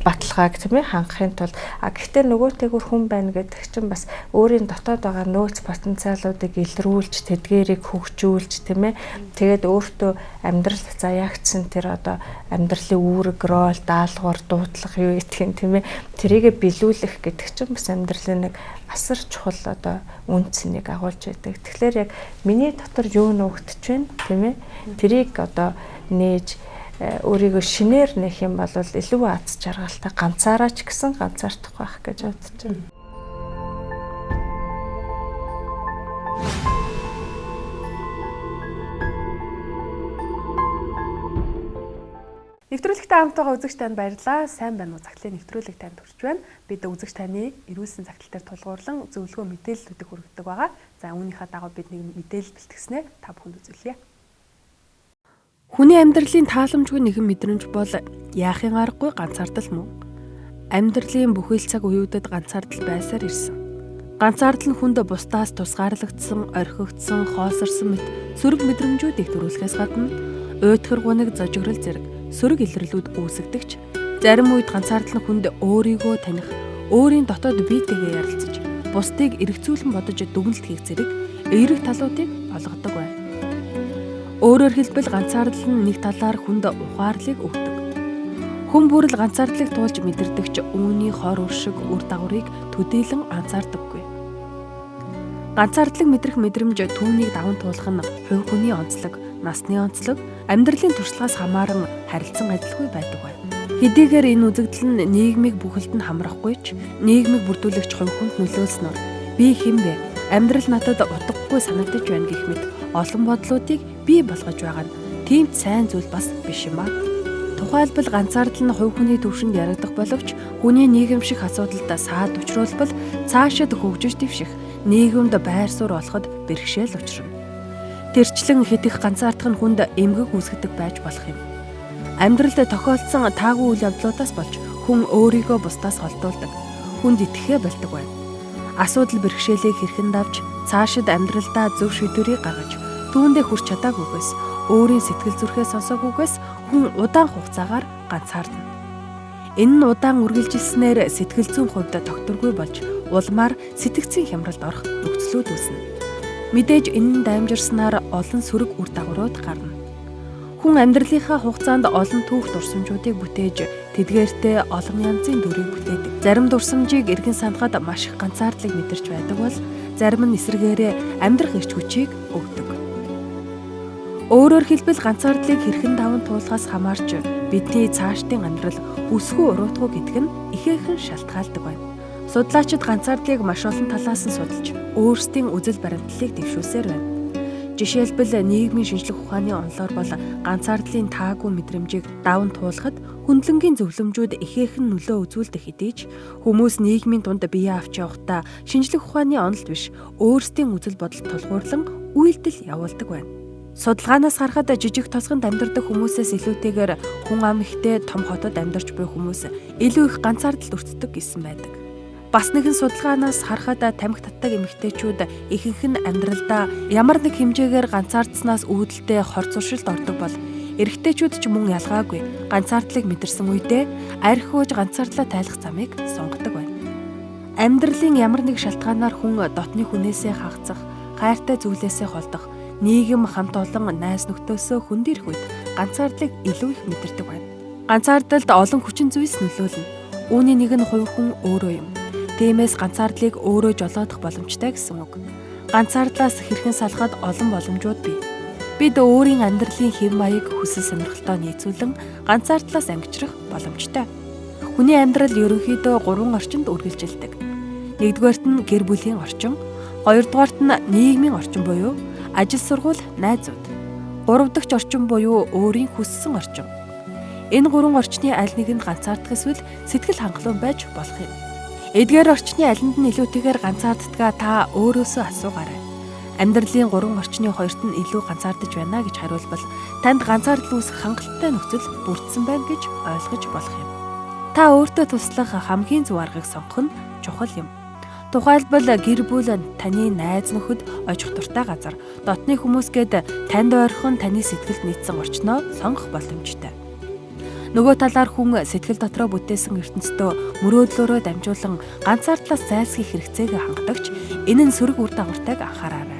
баталгааг тийм ээ хангахын тулд гэхдээ нөгөөтэйгүр хүн байна гэдэг чинь бас өөрийн дотоод байгаа нөөц потенциалуудыг илрүүлж тэдгээрийг хөгжүүлж тийм ээ тэгээд өөртөө амьдрал заяагцсан тэр одоо амьдралын үүрэг рол даалгавар дуудлага юу гэх юм тийм ээ тэрийгэ билүүлэх гэдэг чинь бас амьдралын нэг асар чухал одоо үнцнийг агуулж байдаг. Тэгэхээр яг миний дотор юу нуугдж байна тийм ээ тэрийг одоо нээж өөрийгөө шинээр нэх юм бол илүү аз жаргалтай ганцаараа ч гэсэн ганцаардах байх гэж бодож байна. Нэвтрүүлэгтэй хамтдаа үзэгч танд баярлалаа. Сайн байна уу? Захидлын нэвтрүүлэг танд хүрч байна. Бид үзэгч таны эрүүлсэн захидал дээр тулгуурлан зөвлөгөө мэдээллүүдийг хүргэдэг байгаа. За үүнийхээ дагуу бид нэг мэдээлэл бэлтгэснээр та бүхэнд үзүүлье. Хүний амьдралын тааламжгүй нэгэн мэдрэмж бол яахын аргагүй ганцаардал мөн. Амьдралын бүхэл цаг үеүүдэд ганцаардал байсаар ирсэн. Ганцаардал нь хүнд бусдаас тусгаарлагдсан, орхигдсон, хоосорсон мэт сөрөг мэдрэмжүүдийг төрүүлэхээс гадна уйтгар гуниг зожигрол зэрэг сөрөг илэрлүүд үүсгдэгч зарим үед ганцаардал нь хүнд өөрийгөө таних, өөрийн дотоод биетэйгээ ярилцаж, бусдыг эргцүүлэн бодож дүгнэлт хийх зэрэг эерэг талуудыг олгодог байна. Өөрөөр хэлбэл ганцаардал нь нэг талаар хүнд ухаарлыг өгдөг. Хүн бүрл ганцаардлыг туулж мэдэрдэг ч үүний хор уршиг үр дагаврыг төдийлөн анзаардаггүй. Ганцаардлыг мэдрэх мэдрэмж түүнийг даван туулах нь хувь хүний онцлог, насны онцлог, амьдралын туршлагаас хамааран харилцан адилгүй байдаг байна. Хэдийгээр энэ үзэгдэл нь нийгмийг бүхэлд нь хамрахгүй ч нийгмийг бүрдүүлэгч хувь хүнд нөлөөлснөөр би хэн бэ? Амьдрал надад утгагүй санагдаж байна гэх мэт олон бодлуудыг бий болгож байгаа нь тийм сайн зүйл бас биш юм аа. Тухайлбал ганцаардал нь хувь хүний төвшөнд ярагдах боловч хүний нийгэмших асуудалд саад учруулбал цаашид хөгжиж дэвших, нийгэмд байр суурь олоход бэрхшээл учрна. Тэрчлэн хэтэх ганцаардах нь хүнд эмгэг үүсгэдэг байж болох юм. Амьдралд тохиолдсон таагүй үйл явдлуудаас болж хүн өөрийгөө бусдаас холдуулдаг, хүнд итгэхээ болдог байна. Асуудал бэрхшээлийг хэрхэн давж цаашид амьдралдаа зөв шийдвэрийг гаргаж түүндээ хүрч чадаагүйгээс өөрийн сэтгэл зүрхээ сонсоогүйгээс хүн удаан хугацаагаар ганцаардна. Энэ нь удаан үргэлжилснээр сэтгэл зүйн хувьд тогтворгүй болж улмаар сэтгцийн хямралд орох нөхцлүүд үүснэ. Мэдээж энэ нь даймжирснаар олон сөрөг үр дагаврууд гарна. Хүн амьдралынхаа хугацаанд олон түүх дурсамжуудыг бүтээж тэдгээртээ олон янзын дүрийг бүтээдэг. Зарим дурсамжийг эргэн санахад маш их ганцаардлыг мэдэрч байдаг бол зарим нь эсрэгээрээ амьдрах эрч хүчийг өгдөг. Өөрөөр хэлбэл ганцаардлыг хэрхэн даван туулахаас хамаарч бидний цаашдын амьдрал өсгөө уруутгуу гэдэг нь ихээхэн шалтгаалдаг байна. Судлаачид ганцаардлыг маш олон талаас нь судалж, өөрсдийн үзэл баримтлалыг дэвшүүлсээр байна. Жишээлбэл нийгмийн шинжлэх ухааны онолоор бол ганцаардлын таагүй мэдрэмжийг даван туулахад хөндлөнгийн зөвлөмжүүд ихээхэн нөлөө үзүүлдэг хэдий ч хүмүүс нийгмийн дунд бие авч явахдаа шинжлэх ухааны онолд биш өөрсдийн үзэл бодол тулгуурлан үйлдэл явуулдаг байна. Судалгаанаас харахад жижиг тосгонд амьдардаг хүмүүсээс илүүтэйгээр хүн ам ихтэй том хотод амьдарч буй хүмүүс илүү их ганцаардалд өртдөг гэсэн байдаг. Бас нэгэн судалгаанаас харахад тамхи татдаг эмэгтэйчүүд ихэнх нь амьдралдаа ямар нэг хэмжээгээр ганцаардсанаас үүдэлтэй хор зуршилд ордог бол эрэгтэйчүүд ч мөн ялгаагүй ганцаардлыг мэдэрсэн үедээ архиуж ганцаардлаа тайлах замыг сонгодог байна. Амьдралын ямар нэг шалтгаанаар хүн дотны хүнээсээ хагацах, хайртай зүйлээсээ холдох, нийгэм хамт олон найз нөхдөсөө хөндөрөх үед ганцаардлыг илүү их мэдэрдэг байна. Ганцаардалд олон хүчин зүйлс нөлөөлнө. Үүний нэг нь хувь хүн өөрөө юм. Тиймээс ганцаардлыг өөрөө жолоодох боломжтой гэсэн үг. Ганцаардлаас хэрхэн салахад олон боломжууд бий. Бид өөрийн амьдралын хэв маяг хүсэл сонирхолтой нийцүүлэн ганцаардлаас ангижрах боломжтой. Хүний амьдрал ерөнхийдөө 3 орчинд үргэлжилдэг. Нэгдүгээрт нь гэр бүлийн орчин, хоёрдугаарт нь нийгмийн орчин буюу ажил сургууль, найзууд. Гурав дахь орчин буюу өөрийн хүссэн орчин. Энэ 3 орчны аль нэгэнд ганцаардах эсвэл сэтгэл хангалуун байж болох юм. Эдгээр орчны алинд нь илүүтэйгээр ганцаарддгаа та өөрөөсөө асуугаарай. Амьдралын 3 орчны хоёрт нь илүү ганцаардаж байна гэж хариулбал танд ганцаардал үүсэх хангалттай нөхцөл бүрдсэн байна гэж ойлгож болох юм. Та өөртөө туслах хамгийн зөв аргыг сонгох нь чухал юм. Тухайлбал гэр бүл таны найз нөхөд очих дуртай газар, дотны хүмүүс гээд танд ойрхон таны сэтгэлд нийцсэн орчноо сонгох боломжтой. Нөгөө талаар хүн сэтгэл дотроо бүтээсэн ертөнцийн мөрөөдлөөрөө дамжуулан ганцаардлаас зайлсхийх хэрэгцээг хангадагч энэ нь сөрөг үр дагавартайг анхаараарай.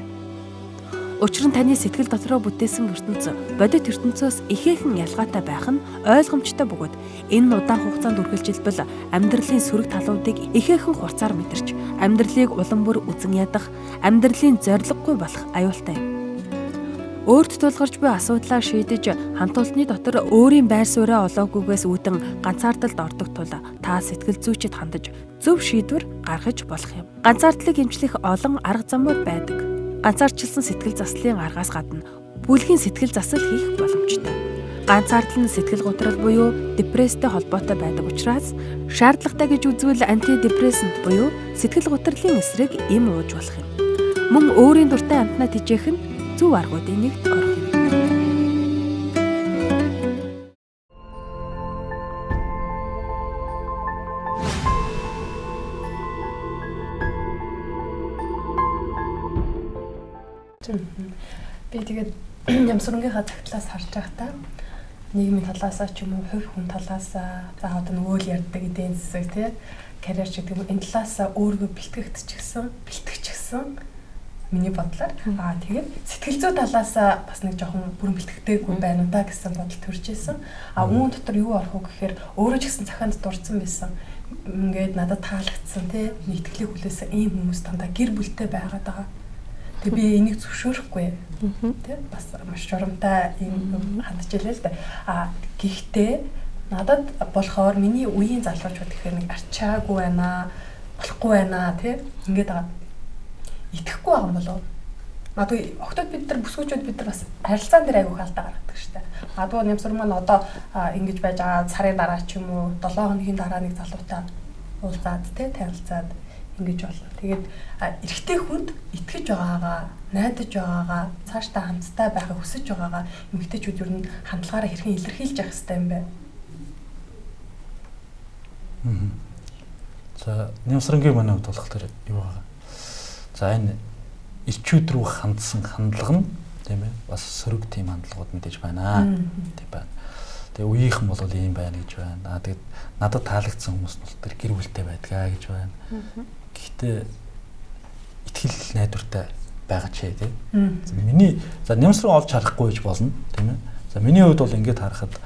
Учир нь таны сэтгэл дотроо бүтээсэн ертөнц бодит ертөнцөөс ихээхэн ялгаатай байх нь ойлгомжтой бөгөөд энэ удаан хугацаанд үргэлжилбэл амьдралын сөрөг талуудыг ихээхэн хурцаар мэдэрч амьдралыг улам бүр үзэн ядах, амьдралын зориггүй болох аюултай юм. Өөрт тулгарч буй асуудлаа шийдэж хамт олонны дотор өөрийн байр сууриа олоогүйгээс үүдэн ганцаардалд ордог тул та сэтгэл зүйчэд хандаж зөв шийдвэр гаргаж болох юм. Ганцаардлыг эмчлэх олон арга замууд байдаг. Ганцаарчлсан сэтгэл заслын аргаас гадна бүлгийн сэтгэл засал хийх боломжтой. Ганцаардал нь сэтгэл гутрал буюу депресстэй холбоотой байдаг учраас шаардлагатай гэж үзвэл антидепрессант буюу сэтгэл гутралын эсрэг эм ууж болох юм. Мөн өөрийн дуртай амтнаа тэжээх нь зөв аргуудын нэгт орох юм. Би тэгээд Ямсрангийнхаа цагтлаас харж байхдаа нийгмийн талаасаа ч юм уу хувь хүн талаасаа за одоо нөгөө л ярьдаг эдийн засаг тий карьер ч гэдэг юм энэ талаасаа өөрийгөө бэлтгэгдчихсэн миний бодлоор тэгээд сэтгэл зүй талаасаа бас нэг жоохон бүрэн бэлтгэдэггүй байна уу да гэсэн бодол төрж исэн. Үүн дотор юу орох вэ гэхээр өөрөө ч гэсэн цахианд дурдсан байсан. Ингээд надад таалагдсан тий нийтгэлийн хүлээсэн ийм хүмүүс дандаа гэр бүлтэй байгаад байгаа. Тэгээ би энийг зөвшөөрөхгүй тий бас маш жоромтой юм хандж илээ л да. Гэхдээ надад болохоор миний үеийн залуучууд гэхээр нэг арчаагүй байна, болохгүй байна тий ингээд байгаа. Итгэхгүй байгаа юм болов. Магадгүй октод бид нар бүсгүүчүүд бид нар бас харилцаан дээр аягүй хаалтаа гаргадаг штэ. Магадгүй Нямсран маань одоо ингэж байж байгаа сарын дараа ч юм уу 7 хоногийн дараа нэг залуутай уулзаад тий танилцаад ингэж болно. Тэгээд эрэгтэй хүнд итгэж байгаагаа, найдаж байгаагаа, цаашдаа хамтдаа байхыг хүсэж байгаагаа эмэгтэйчүүд ер нь хандлагаараа хэрхэн илэрхийлж явах хэрэгтэй юм бэ? За Нямсрангийн манай хувьд болохоор юу байгаа? За энэ ирчүүд рүү хандсан хандлага нь тийм ээ бас сөрөг тийм хандлагууд мэдээж байна. Тийм байна. Тэгээ үеийнхэн бол ийм байна гэж байна. Тэгээд надад таалагдсан хүмүүс нь бол тэр гэр бүлтэй байдгаа гэж байна. Гэхдээ итгэл найдвартай байгаа ч тийм. Миний за Нямсран олж харахгүй гэж болно тийм ээ. За миний хувьд бол ингэж харахад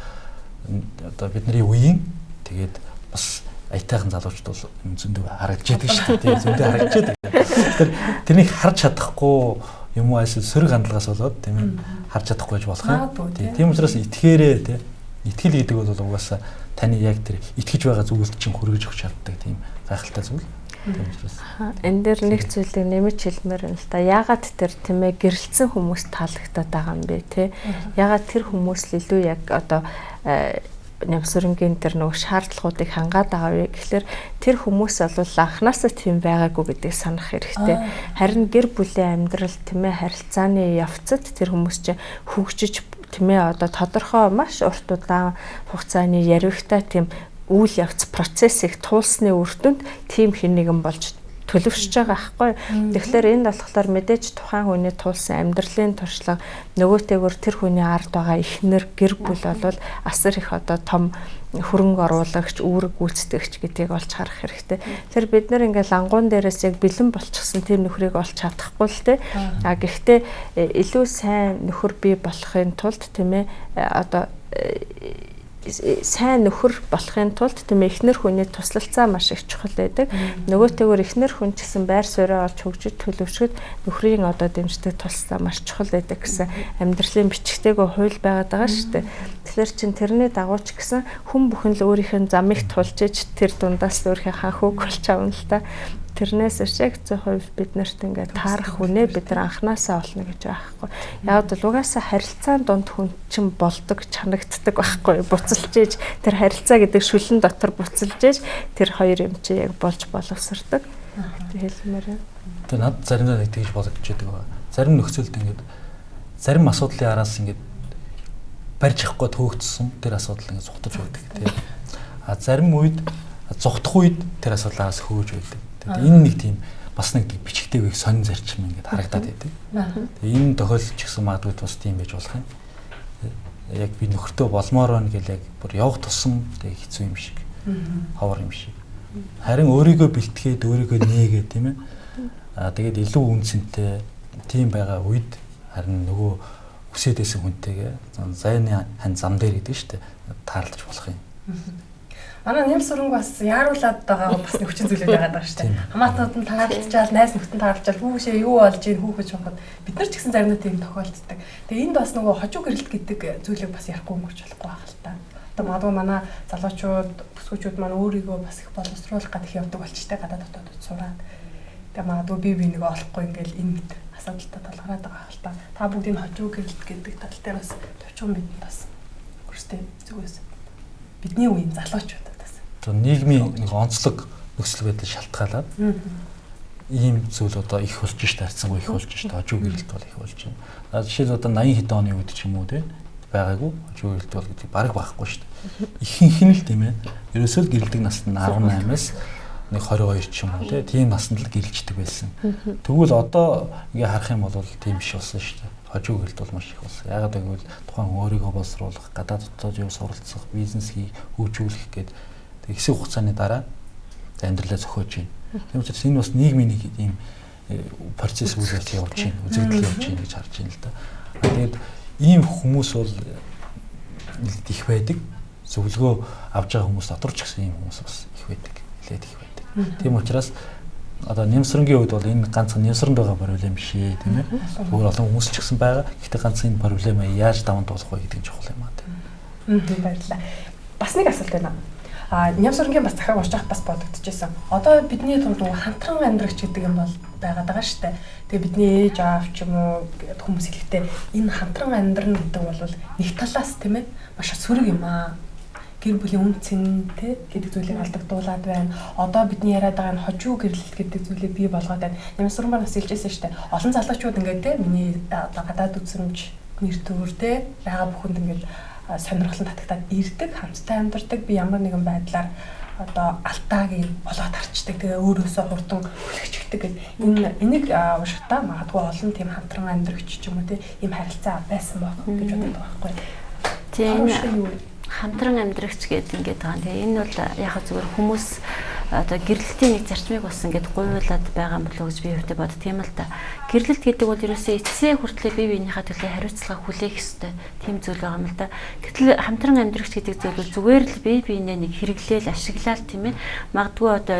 одоо бидний үеийн тэгээд бас аятайхан залуучууд бол зөндөө харагдж байдаг шүү дээ. Зөндөө харагдж байдаг. Тэрнийг харж чадахгүй юм уу эсвэл сөрөг хандлагаас болоод тийм ээ харж чадахгүй гэж болох юм. Тийм учраас итгээрээ тийм итгэл гэдэг бол угаасаа таны яг тэр итгэж байгаа зүйлд чинь хүргэж өгч чаддаг тийм гайхалтай зүйл. Энэ дээр нэг зүйлийг нэмж хэлмээр байна л да. Яагаад тэр тийм ээ гэрэлцсэн хүмүүс таалагдаад байгаа юм бэ те? Яагаад тэр хүмүүс л илүү яг одоо Нямсрынгийн тэр нөгөө шаардлагуудыг хангаад байгаа вэ гэхэлэр тэр хүмүүс бол анханасаа тийм байгаагүй гэдгийг санах хэрэгтэй. Харин гэр бүлийн амьдрал тийм ээ харилцааны явцад тэр хүмүүс чинь хөгжиж тийм ээ одоо тодорхой маш урт удаан хугацааны яривхтай тийм үйл явц процессыг туулсны үр дүнд тийм хэн нэгэн болж төлөвшөж байгаа аахгүй. Тэгэхээр энэ болохоор мэдээж тухайн хүний туулсан амьдралын туршлага нөгөөтэйгөр тэр хүний ард байгаа эхнэр гэр бүл бол асар их одоо том хөрөнгө оруулагч, үүрэг гүйцэтгэгч гэдгийг олж харах хэрэгтэй. Тэр бид нар ингээл ангуун дээрээс яг бэлэн болчихсон тийм нөхрийг олж чадахгүй л те. А гэхдээ илүү сайн нөхөр бий болохын тулд тийм ээ одоо сайн нөхөр болохын тулд тийм эхнэр хүний туслалцаа маш их чухал байдаг. Нөгөөтэйгөр эхнэр хүн ч гэсэн байр сууриа олж хөгжиж төлөвшөд нөхрийн одоо дэмждэг туслалцаа маш чухал байдаг гэсэн амьдралын бичгтэйгөө хууль байгаад байгаа шүү дээ. Тэгэхээр чин тэрний дагуу ч гэсэн хүн бүхэн л өөрийнх нь замыг тулж иж тэр дундаас өөрийнхөө хан хүүг болж авна л та. Тэрнээс шиг 100% бид нарт ингээд таарах хүнээ бид нар анханасаа олно гэж байхгүй. Яг л угаасаа харилцаан донд хүн чинь болдог, чанагддаг байхгүй. Буцалж иж тэр харилцаа гэдэг шүлэн дотор буцалж иж тэр хоёр юм чи яг болж боловсрдог. Тэг хэлмээр юм. Тэг над заримдаа нэг тэгж бодогдож байдаг. Зарим нөхцөлд ингээд зарим асуудлын араас ингээд барьж авахгүй төөгдсөн тэр асуудал ингээд зугтаж байдаг тийм. А зарим үед зугтах үед тэр асуудлаас хөөж байдаг. Энэ нэг тийм бас нэг бичгтэйг сонин зарчим ингээд харагдаад байдаг. Тэгээ энэ тохиолдол ч гэсэн магадгүй бас тийм байж болох юм. Яг би нөхөртөө болмоор байна гэл яг бүр явах тусам тэгээ хэцүү юм шиг. Ховор юм шиг. Харин өөрийгөө бэлтгээд өөрийгөө нээгээ тийм ээ. Тэгээд илүү үнцэнтэй тийм байгаа үед харин нөгөө үсээд байсан хүнтэйгээ зайны хань зам дээр гэдэг шүү дээ. Таарлаж болох юм. Манай Нямсрынг бас яаруулаад байгаа бас нэг хүчин зүйлүүд байгаа даа шүү дээ. Хамаатнууд нь таарлажаал, найз нөхдөд таарлажаал хүүшээ юу болж ийн хүүхэд шухад бид нар ч гэсэн заримдаа тийм тохиолддог. Тэгээ энд бас нөгөө хожуу гэрэлт гэдэг зүйлийг бас ярихгүй өнгөрч болохгүй байх л та. Одоо магадгүй манай залуучууд, бүсгүүчүүд маань өөрийгөө бас их боловсруулах гэдэг явдаг болчтой гадаад дотоод сураад. Тэгээ магадгүй би нэг олохгүй ингээл энэ мэд асуудалтай толгороод байгаа хэл та. Та бүгдийн хожуу гэрэлт гэдэг тал дээр бас төвчөн бидэнд бас хөрстэй зүгээс бидний үеийн залуучууд нийгмийн нэг онцлог нөхцөл байдал шалтгаалаад ийм зүйл одоо их болж штэ харцсангүй их болж штэ хожуу гэрэлт бол их болж байна. Жишээ нь одоо 80 хэдэн оны үед ч юм уу те байгаагүй хожуу гэрэлт бол гэдэг бараг байхгүй штэ. Ихэнх нь л тийм ээ. Ерөөсөө л гэрэлдэг наснд нь 18-аас нэг 22 ч юм уу те тийм наснд л гэрэлждэг байсан. Тэгвэл одоо ингээ харах юм бол тийм биш болсон штэ. Хожуу гэрэлт бол маш их болсон. Ягаад гэвэл тухайн өөрийгөө боловсруулах, гадаад дотоод юу суралцах, бизнес хөгжүүлэх гэдэг хэсэг хугацааны дараа амьдралаа зохиож байна. Тийм учраас энэ бас нийгмийн нэг ийм процесс үйл явц явж байна, үзэгдэл явж байна гэж харж байна л да. Тэгээд ийм хүмүүс бол их байдаг. Зөвлөгөө авч байгаа хүмүүс дотор ч гэсэн ийм хүмүүс бас их байдаг. Нэлээд их байдаг. Тийм учраас одоо Нямсрынгийн үед бол энэ ганцхан Нямсранд байгаа проблем биш ээ, тийм ээ. Өөр олон хүмүүс ч гэсэн байгаа. Гэхдээ ганц энэ проблемыг яаж даван туулах вэ гэдэг нь чухал юм аа. Тийм баярлалаа. Бас нэг асуулт байна. Нямсрынгийн бас захиаг уншиж бас бодогдчихсэн. Одоо бидний тунд хамтран амьдрагч гэдэг юм бол байгаад байгаа шүү дээ. Тэгээ бидний ээж аав ч юм уу хүмүүс хэлэхдээ энэ хамтран амьдрна гэдэг бол нэг талаас тийм ээ маш сөрөг юм аа. Гэр бүлийн үнцэн гэдэг зүйлийг алдагдуулаад байна. Одоо бидний яриад байгаа энэ хожуу гэрлэлт гэдэг зүйлийг бий болгоод байна. Нямсрын бас хэлжсэн шүү дээ. Олон залуучууд ингээд миний одоо гадаад үзмж нэр төр байгаа бүхэнд ингээд сонирхолтой татагтаад ирдэг, хамтдаа амьдардаг, би ямар нэгэн байдлаар одоо алтаагийн болоод харчдаг. Тэгээ өөрөөсөө хурдан хүлэгчдэг гэдэг. Энийг уушгатаа магадгүй олон тийм хамтран амьдрагч ч юм уу ийм харилцаа байсан байх гэж боддог байхгүй. Тийм хамтран амьдрагч гэдэг ингээд байгаа. Тэгээ энэ бол яг зүгээр хүмүүс одоо гэрлэлтийн нэг зарчмыг бас ингээд гуйлаад байгаа юм болов уу гэж би өөртөө бодд. Тийм л да. Гэрлэлт гэдэг бол ерөөсөө эцсийн хүртлээр бие биенийхээ төлөө хариуцлага хүлээх ёстой. Тийм зүйл байгаа юм л да. Гэтэл хамтран амьдрагч гэдэг зүйл бол зүгээр л бие биенээ нэг хэрэглээл, ашиглаад тийм ээ. Магадгүй одоо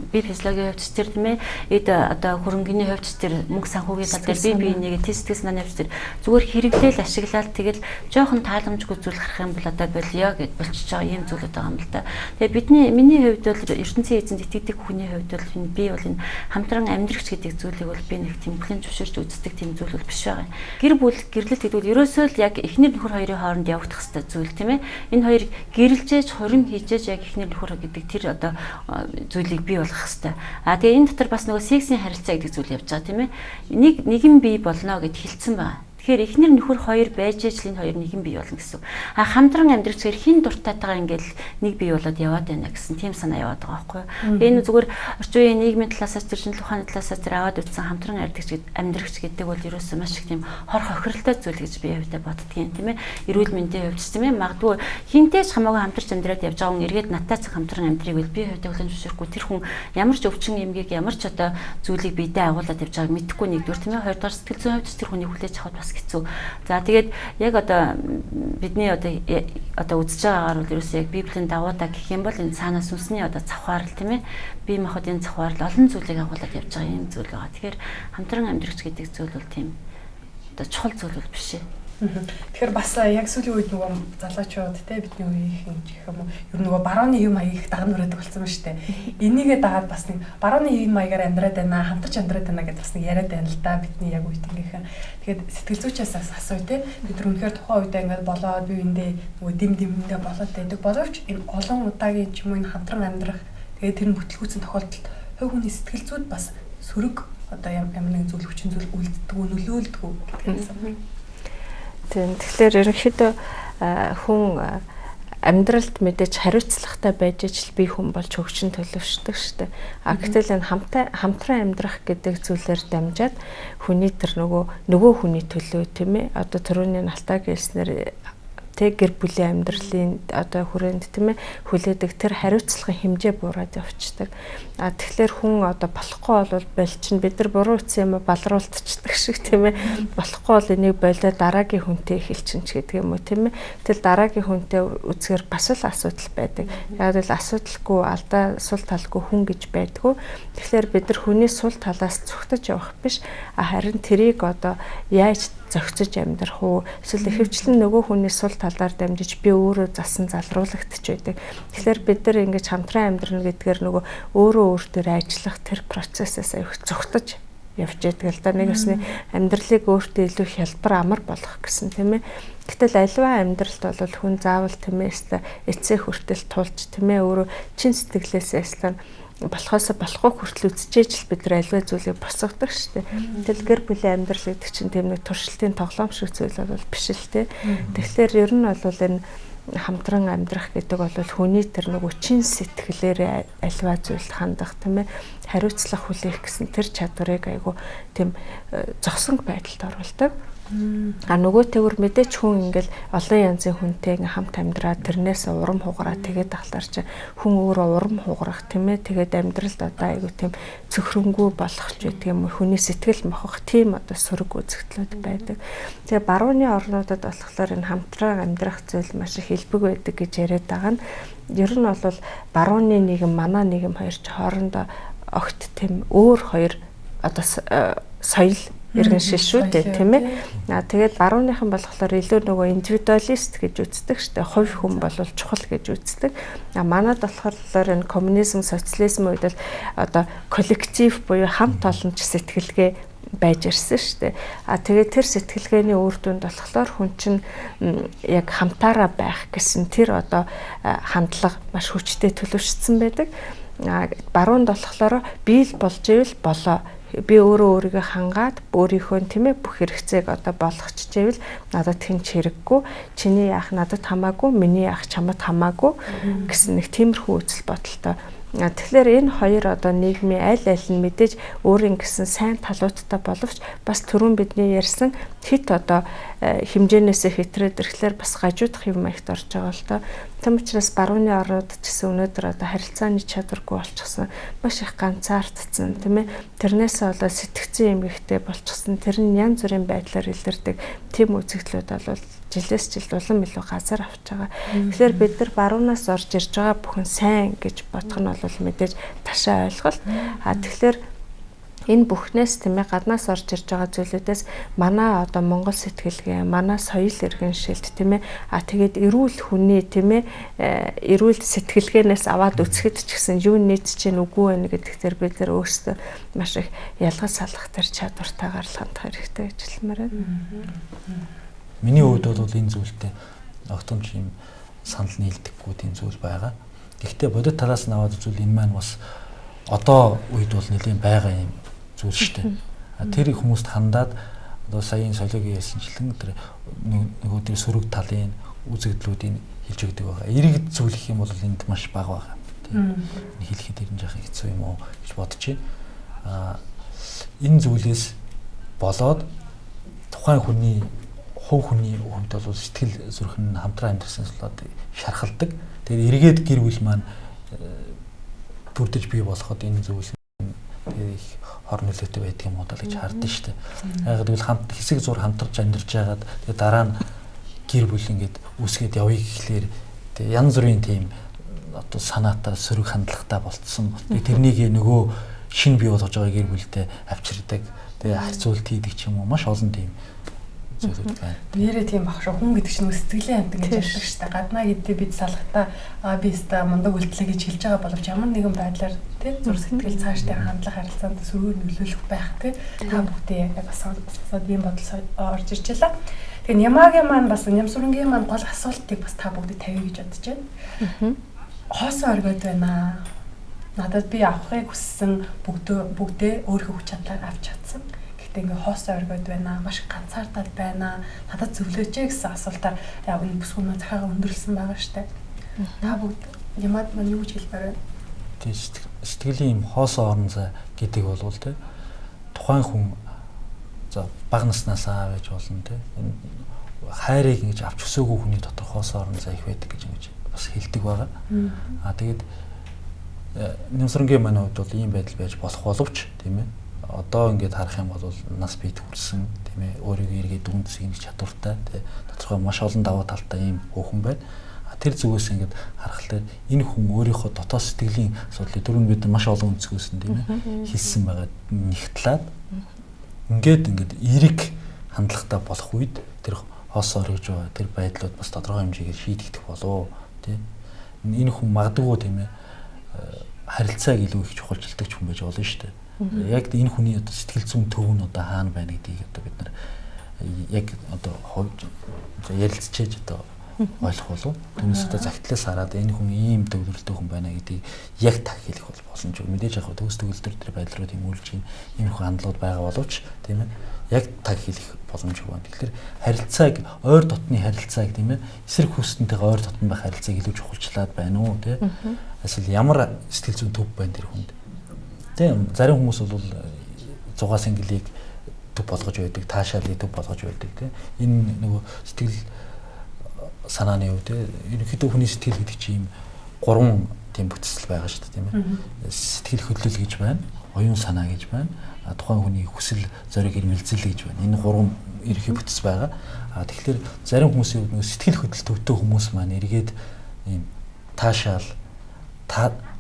бие физиологийн хувьд ч тэр тийм ээ. Эд одоо хөрөнгөний хувьд ч тэр мөнгө санхүүгийн тал дээр бие биенээ тест санааны хувьд тэр зүгээр хэрэглээл, ашиглаад тэгэл жоохон тааламжгүй зүйл гарах юм бол одоо болио гэж болчихж байгаа юм зүйлүүд байгаа юм л да. Тэгээ миний хувьд бол ертөнцийн ертөнцийн эзэнд итгэдэг хүний хувьд бол би бол энэ хамтран амьдрахч гэдэг зүйлийг бол би нэг тийм бүхэн зөвшөөрч үздэг тийм зүйл бол биш байгаа. Гэр бүл гэрлэлт гэдэг бол ерөөсөө л яг эхнэр нөхөр хоёрын хооронд явагдах хэвээр зүйл тийм ээ. Энэ хоёр гэрэлжээж хурим хийжээж яг эхнэр нөхөр гэдэг тэр одоо зүйлийг бий болгох хэвээр. Тэгээ энэ дотор бас нөгөө сексийн харилцаа гэдэг зүйл явж байгаа тийм ээ. Нэгэн бий болно гэд хэлсэн байна. Тэгэхээр эхнэр нөхөр хоёр байж ижил энэ хоёр нэгэн бий болно гэсэн. Хамтран амьдрахчээр хин дуртайтайгаа ингээл нэг бий болоод яваад байна гэсэн тийм санаа яваад байгаа байхгүй юу. Энэ зүгээр орчин үеийн нийгмийн талаас төржинэл ухааны талаас тэр аваад үтсэн хамтран амьдрахч гэдэг бол ерөөсөө маш их тийм хор хохиролтой зүйл гэж би хувьдаа боддгийн тийм ээ. Эрүүл мэндийн хувьд тийм ээ. Магадгүй хинтээж хамаагүй хамтарч амьдраад явж байгаа хүн эргээд надтай цаг хамтран амьдрыг бол би хувьдаа хүлэн зөвшөөрөхгүй. Тэр хүн ямар ч өвчин эмгийг ямар ч одоо зүйлийг биедээ агуулад явж байгааг мэдэхгүй нэгдүгээр тийм ээ. Хоёрдугаар сэтгэл зүйн хувьд тэр хүнийг хүлээж авах бас хэцүү. За тэгээд яг одоо бидний одоо үзэж байгаагаар бол ерөөсөө яг Библийн давуудаа гэх юм бол энэ цаанаас сүнсний одоо завхаарл тийм ээ. Бие махбодын завхаарл олон зүйлийг агуулад явж байгаа юм зүйл байгаа. Тэгэхээр хамтран амьдрахч гэдэг зүйл бол тийм одоо чухал зүйл бол биш ээ. Тэгэхээр бас яг сүүлийн үед нөгөө залуучууд те бидний үеийнхэн гэх юм уу ер нь нөгөө барууны юм аяг их дагнараад болсон ба штэ. Энийгээ дагаад бас нэг барууны юм маягаар амьдраад байна, хамтарч амьдраад байна гэдээ бас нэг яриад байна л да бидний яг үеийнхийнхэн. Тэгээд сэтгэл зүйчээс асууя те. Бид үнэхээр тухайн үедээ ингээд болоод биеиндээ нөгөө дэмэндээ болоод байдаг. Боловч энэ олон удаагийн ч юм уу энэ хамтран амьдрах тэгээд тэр нь бүтлгүүцэн тохиолдолд хувь хүний сэтгэл зүйд бас сөрөг одоо ямар нэгэн зүйл хүчин зүйл үлддэг, нөлөөлдөг гэдгээс. Тэгэхээр ерөнхийдөө хүн амьдралд мэдээж хариуцлагатай байж ижил бие хүн болж хөгжин төлөвшдөг шүү дээ. Гэтэл энэ хамтран амьдрах гэдэг зүйлээр дамжаад хүний тэр нөгөө хүний төлөө тийм ээ. Одоо түрүүний Алтайг хэлснээр гэр бүлийн амьдралын одоо хүрээнд тийм ээ хүлээдэг тэр хариуцлагын хэмжээ буураад явцдаг. Тэгэхээр хүн одоо болохгүй бол болчин бид нар буруу үтсэн юм балруултчдаг шиг тийм ээ болохгүй бол энийг болоо дараагийн хүнтэй эхэлчин ч гэдэг юм уу тийм ээ. Тэгэл дараагийн хүнтэй үзэхээр бас л асуудал байдаг. Яг л асуудалгүй алдаа сул талгүй хүн гэж байдгүй. Тэгэхээр бид нар хүний сул талаас зүгтэж явах биш харин тэрийг одоо яаж зохицож амьдрах уу эсвэл ихэвчлэн нөгөө хүний сул талаар дамжиж би өөрөө засан залруулагдчих байдаг. Тэгэхээр бид нар ингэж хамтран амьдрна гэдгээр нөгөө өөрөө өөртөө ажиллах тэр процессээс аяг зогтож явж байдаг л да. Нэг усны амьдралыг өөртөө илүү хялбар амар болгох гэсэн тийм ээ. Гэтэл аливаа амьдралд бол хүн заавал тийм ээ эцэг хүртэл тулж тийм ээ өөрөө чин сэтгэлээсээ эслэн болохоос болохгүй хүртэл үзчихэж л бид нар аливаа зүйлийг босгодог шүү дээ. Тэгэл гэр бүлийн амьдрал гэдэг чинь тийм нэг туршилтын тоглоом шиг зүйл бол биш л дээ. Тэгэхээр ер нь бол энэ хамтран амьдрах гэдэг бол хүний тэр нөгөө чин сэтгэлээрээ аливаа зүйлд хандах тийм ээ хариуцлага хүлээх гэсэн тэр чадварыг айгу тийм зогсонг байдалд оруулдаг. Нөгөөтэйгүр мэдээч хүн ингээл олон янзын хүнтэй ингээм хамт амьдраад тэрнээс урам хугараа тэгээд ахлаар чи хүн өөрөө урам хугарах тийм ээ тэгээд амьдралд одоо айгу тийм цөхрөнгөө болох ч гэдэг юм хүний сэтгэл мохох тийм одоо сөрөг үзэгдлүүд байдаг. Тэгээ барууны орнуудад болохоор энэ хамтран амьдрах зүйл маш их хэлбэг байдаг гэж яриад байгаа нь ер нь бол барууны нийгэм манай нийгэм хоёр ч хоорондоо огт тийм өөр хоёр одоо соёл иргэн шил шүү дээ тийм ээ. Тэгээд барууныхан болохоор илүү нөгөө индивидуалист гэж үздэг штэ. Хувь хүн бол чухал гэж үздэг. Манайд болохоор энэ коммунизм, социализм үед л одоо коллектив буюу хамт олонч сэтгэлгээ байж ирсэн штэ. Тэгээд тэр сэтгэлгээний үр дүнд болохоор хүн чинь яг хамтаараа байх гэсэн тэр одоо хандлага маш хүчтэй төлөвшсөн байдаг. Баруунд болохоор бий л болж ивэл болоо би өөрөө өөрийгөө хангаад өөрийнхөө тийм ээ бүх хэрэгцээг одоо болгочихжээвэл надад тэнч хэрэггүй чиний яах надад хамаагүй миний яах чамд хамаагүй гэсэн нэг тиймэрхүү үзэл бодолтой. Тэгэхээр энэ хоёр одоо нийгмийн аль аль нь мэдээж өөрийн гэсэн сайн талуудтай боловч бас түрүүн бидний ярьсан хит одоо хэмжээнээсээ хэтрээд ирэхлээр бас гажуудах юм ихт орж байгаа л доо. Тэм учраас барууны орнууд ч гэсэн өнөөдөр одоо харилцааны чадваргүй болчихсон маш их ганцаардсан тийм ээ. Тэрнээсээ болоод сэтгцэн юм ихтэй болчихсон. Тэр нь янз бүрийн байдлаар илэрдэг тийм үзэгдлүүд бол жилээс жилд улам илүү газар авч байгаа. Тэгэхээр бид нар баруунаас орж ирж байгаа бүхэн сайн гэж бодох нь бол мэдээж ташаа ойлголт. Тэгэхээр Энэ бүхнээс тийм ээ гаднаас орж ирж байгаа зүйлүүдээс манай одоо Монгол сэтгэлгээ, манай соёл иргэншилт тийм ээ тэгээд эрүүл хүний тийм ээ эрүүл сэтгэлгээнээс аваад үзэхэд ч гэсэн юу нийцж чинь үгүй байна гэдэг дээр бид нар өөрсдөө маш их ялгаж салах төр чадвартайгаар л хандах хэрэгтэй гэж хэлмээр байна. Миний хувьд бол энэ зүйлтэй огтомж юм санал нийлдэггүй тийм зүйл байгаа. Гэхдээ бодит талаас нь аваад үзвэл энэ маань бас одоо үед бол нэлийн байгаа юм зүйл шүү дээ. Тэр хүмүүст хандаад одоо саяын солиогийн хэлсэнчлэн тэр нөгөө тэр сөрөг талын үзэгдлүүдийг хэлж өгдөг байгаа. Эрэг зүйл гэх юм бол энд маш бага байгаа. Тийм. Хэлэхэд ер нь жаахан хэцүү юм уу гэж бодож байна. Энэ зүйлээс болоод тухайн хүний хувь хүний хувьд бол сэтгэл зүрхэн хамтран амьдрсанаас болоод шархалдаг. Тэр эргээд гэр бүл маань бүрдэж бий болоход энэ зүйл их хор нөлөөтэй байдаг юм уу гэж хардсан шүү дээ. Яг гэвэл хамт хэсэг зур хамтарч амьдарч байгаад тэгээ дараа нь гэр бүл ингээд үсгээд явъя гэхлээр тэгээ янз бүрийн тийм одоо санаатай сөрөг хандлагатай болцсон. Тэрнийг нөгөө шин бий болгож байгаа гэр бүлтэй авчирдаг. Тэгээ харьцуулт хийдэг ч юм уу маш олон тийм зүйлүүд байна. Нэрээ тийм баг шүү. Хүн гэдэг чинь сэтгэлийн амт гэж ярьдаг шүү дээ. Гаднаа гэдэг бид салгатаа би өстой мундаг үлдлээ гэж хэлж байгаа боловч ямар нэгэн байдлаар тий зүрх сэтгэл цаашдаа хандлах харилцаанд сөрөг нөлөөлөх байх тий. Та бүхтэй яг асуулт ийм бодол орж ирж байлаа. Тэгэхээр Ямагийн маань бас Нямсүрэнгийн маань гол асуултыг бас та бүгд тавья гэж бодож байна. Хоосоо оргиод байна. Надад би авахыг хүссэн бүгдээ өөрийнхөө хүч чадлаар авч чадсан. Ингээ хоосоо оргиод байна, маш ганцаардаад байна. Надад зөвлөөч гэсэн асуултаар яг энэ бүс хүмүүс захиагаа өндөрлсөн байгаа штэ. Та бүгд Ямад маань юу гэж хэлбэр вэ? Тийм сэтгэлийн юм хоосоо орон зай гэдэг бол тэ тухайн хүн за бага наснаасаа байж болно тэ. Энэ хайрыг ингэж авч өсөөгүй хүний дотор хоосоо орон зай их байдаг гэж ингэж бас хэлдэг байгаа. Тэгээд Нямсүрэнгийн маань хувьд бол ийм байдал байж болох боловч тийм ээ. Одоо ингээд харах юм бол нас бид хүрсэн тийм ээ өөрийгөө эргээд дүн зэгийн чадвартай тийм тодорхой маш олон даваа талтай ийм хүүхэн байна. Тэр зүгээс ингээд харахад энэ хүн өөрийнхөө дотоод сэтгэлийн асуудлыг түрүүн бид маш олон өнцгөөс нь тийм ээ хэлсэн байгаа нэгтлээд ингээд эрэг хандлагатай болох үед тэр хоосоо орж байгаа тэр байдлууд бас тодорхой хэмжээгээр шийдэгдэх болов тийм энэ хүн магадгүй тийм ээ харилцааг илүү их чухалчилдаг ч хүн байж болно шүү дээ. Яг энэ хүний одоо сэтгэл зүйн төв нь одоо хаана байна гэдгийг одоо бид нар яг одоо ярилцчээж одоо ойлгох болов. Түүнээс одоо загтлаас хараад энэ хүн ийм төвлөрөлтэй хүн байна гэдгийг яг таг хэлэх бол боломжгүй. Мэдээж яг төгс төгөлдөр тэр байдлууд юмүүлж ийм хүн хандлууд байгаа боловч тийм ээ яг таг хэлэх боломжгүй байна. Тэгэхээр харилцааг ойр дотны харилцааг тийм ээ эсрэг хүснэнтэйгээ ойр дотн байх харилцааг илүү чухалчлаад байна уу тийм ээ. Эсвэл ямар сэтгэл зүйн төв байна тэр хүнд. Тийм зарим хүмүүс бол 6 синглийг төв болгож байдаг, таашаалыг төв болгож байдаг тийм. Энэ нөгөө сэтгэл санааны үед ерөнхийдөө хүний сэтгэл гэдэг чинь ийм 3 тийм бүтцэл байгаа шүү дээ тийм ээ. Сэтгэл хөдлөл гэж байна, оюун санаа гэж байна, тухайн хүний хүсэл зориг эрмэлзэл гэж байна. Энэ 3 ерөнхий бүтц байгаа. Тэгэхээр зарим хүмүүсийн хувьд нөгөө сэтгэл хөдлөл төвтэй хүмүүс маань эргээд ийм таашаал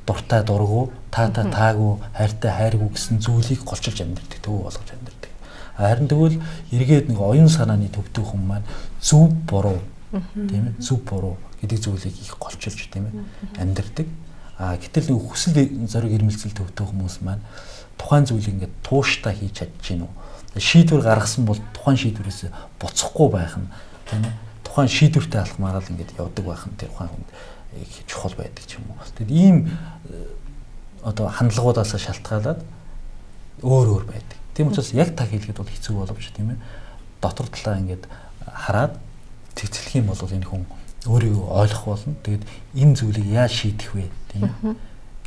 дуртай дургу, таагүй, хайртай хайргүй гэсэн зүйлийг голчилж амьдэрдэг, төв болгож амьдэрдэг. Харин тэгвэл эргээд нэг оюун санааны төвтэй хүн маань зөв буруу, тийм ээ, зөв буруу гэдэг зүйлийг их голчилж тийм ээ амьдэрдэг. Гэтэл нэг хүсэл зориг эрмэлзэл төвтэй хүмүүс маань тухайн зүйлийг ингээд тууштай хийж чадж гин үү. Шийдвэр гаргасан бол тухайн шийдвэрээс буцахгүй байх нь тийм ээ. Тухайн шийдвэртэй алхмаараа л ингээд явдаг байх нь тэр тухайн хүнд их чухал байдаг ч юм уу. Тэгэд ийм одоо хандлагуудаас шалтгаалаад өөр байдаг. Тийм учраас яг та хэлэхэд бол хэцүү боловч тийм ээ. Дотор талаа ингээд хараад цэцлэх юм бол энэ хүн өөрийгөө ойлгох болно. Тэгэд энэ зүйлийг яаж шийдэх вэ тийм ээ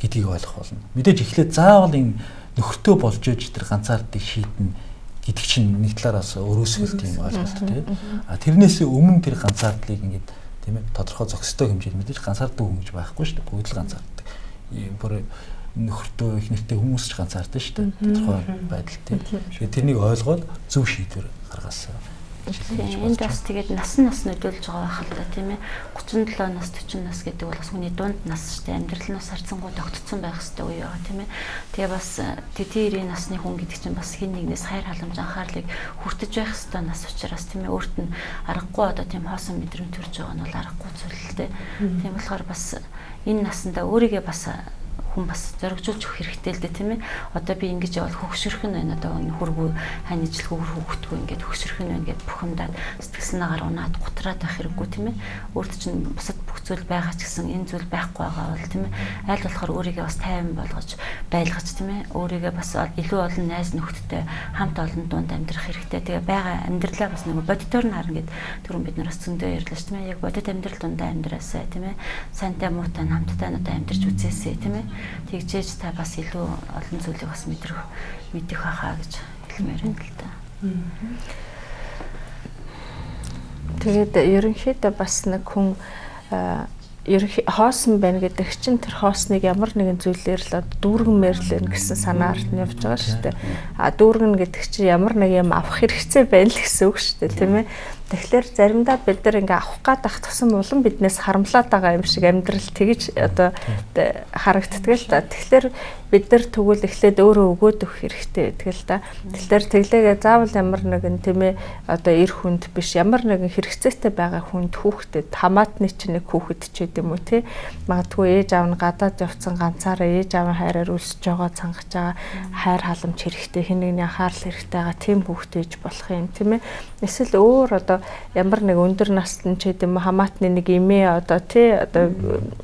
гэдгийг ойлгох болно. Мэдээж эхлээд заавал энэ нөхөртөө болж иж тэр ганцаардыг шийднэ гэдэг чинь нэг талаараас өрөөсгөл тийм ойлголт тийм. Тэрнээс өмнө тэр ганцаардлыг ингээд тийм ээ тодорхой зохистой хэмжээнд мэдээж ганцаардаг хүн гэж байхгүй шүү дээ. Бүгд л ганцаардаг. Бүр нөхөртөө их нэртэй хүмүүс ч ганцаардаг шүү дээ. Тодорхой байдал тийм. Тэгэхээр тэрнийг ойлгоод зөв шийдвэр гаргасан Энд бас тэгээд нас нөлөөлж байгаа байх л да тийм ээ. 37 нас 40 нас гэдэг бол бас хүний дунд нас шүү дээ. Амьдрал нас харьцангуй тогтцсон байх хэрэгтэй үе байгаа тийм ээ. Тэгээ бас тэдний насны хүн гэдэг чинь бас хин нэгнээс хайр халамж анхаарлыг хүртэж байх хэрэгтэй нас учраас тийм ээ. Өөрт нь аргагүй одоо тийм хоосон мэдрэмж төрж байгаа нь бол аргагүй зүйл л дээ. Тийм болохоор бас энэ наснда өөрийгөө бас хүн бас зоригжуулж өгөх хэрэгтэй л дээ тийм ээ. Одоо би ингэж явал хөгшөрөх нь байна. Одоо энэ хүргүү хань ижилгүй хөвгтгүү ингээд хөгшөрөх нь байна гэд бухимдаад сэтгэлснээгээр унаад гутраад байх хэрэггүй тийм ээ. Өөрт чинь бусад бүх зүйл байгаа ч гэсэн энэ зүйл байхгүй байгаа бол тийм ээ. Аль болохоор өөрийгөө бас тайван болгож байлгаж тийм ээ. Өөрийгөө бас илүү олон найз нөхдөдтэй хамт олон дунд амьдрах хэрэгтэй. Тэгээ байгаа амьдралаа бас нэг бодитоор нь харна гэд түрүүн бид нараас зөндөө ярьлаа шүү тийм ээ. Яг бодит амьдрал дундаа амьдраасаа тийм ээ. Сантай муутай хамтдаа надад амьдарч үзээсэй тийм ээ. Тэгжээж та бас илүү олон зүйлийг бас мэдэх байхаа гэж хэлмээр байна л да. Тэгээд ерөнхийдөө бас нэг хүн хоосон байна гэдэг чинь тэр хоосныг ямар нэгэн зүйлээр л дүүргэн мэрлэн гэсэн санаар нь явж байгаа шүү дээ. Дүүргэн гэдэг чинь ямар нэг юм авах хэрэгцээ байна л гэсэн үг шүү дээ, тийм ээ. Тэгэхээр заримдаа бид нар ингээ авах гад ах тусам улам биднээс харамлаад байгаа юм шиг амьдрал тэгж одоо харагддаг л та. Тэгэхээр бид нар тэгвэл эхлээд өөрөө өгөөд өгөх хэрэгтэй гэдэг л та. Тэгэхээр тэглээгээ заавал ямар нэгэн тийм ээ одоо эр хүнд биш ямар нэгэн хэрэгцээтэй байгаа хүнд хүүхдэд хамаатны чинь нэг хүүхэд ч гэдэм үү тий. Магадгүй ээж аав нь гадаад явцсан ганцаараа ээж аавын хайраар өлсөж байгаа цангаж байгаа хайр халамж хэрэгтэй хэн нэгний анхаарал хэрэгтэй байгаа тийм хүүхэд ээж болох юм тийм ээ. Эсвэл өөр одоо ямар нэг өндөр насны ч гэдэм хамаатны нэг эмээ одоо тий одоо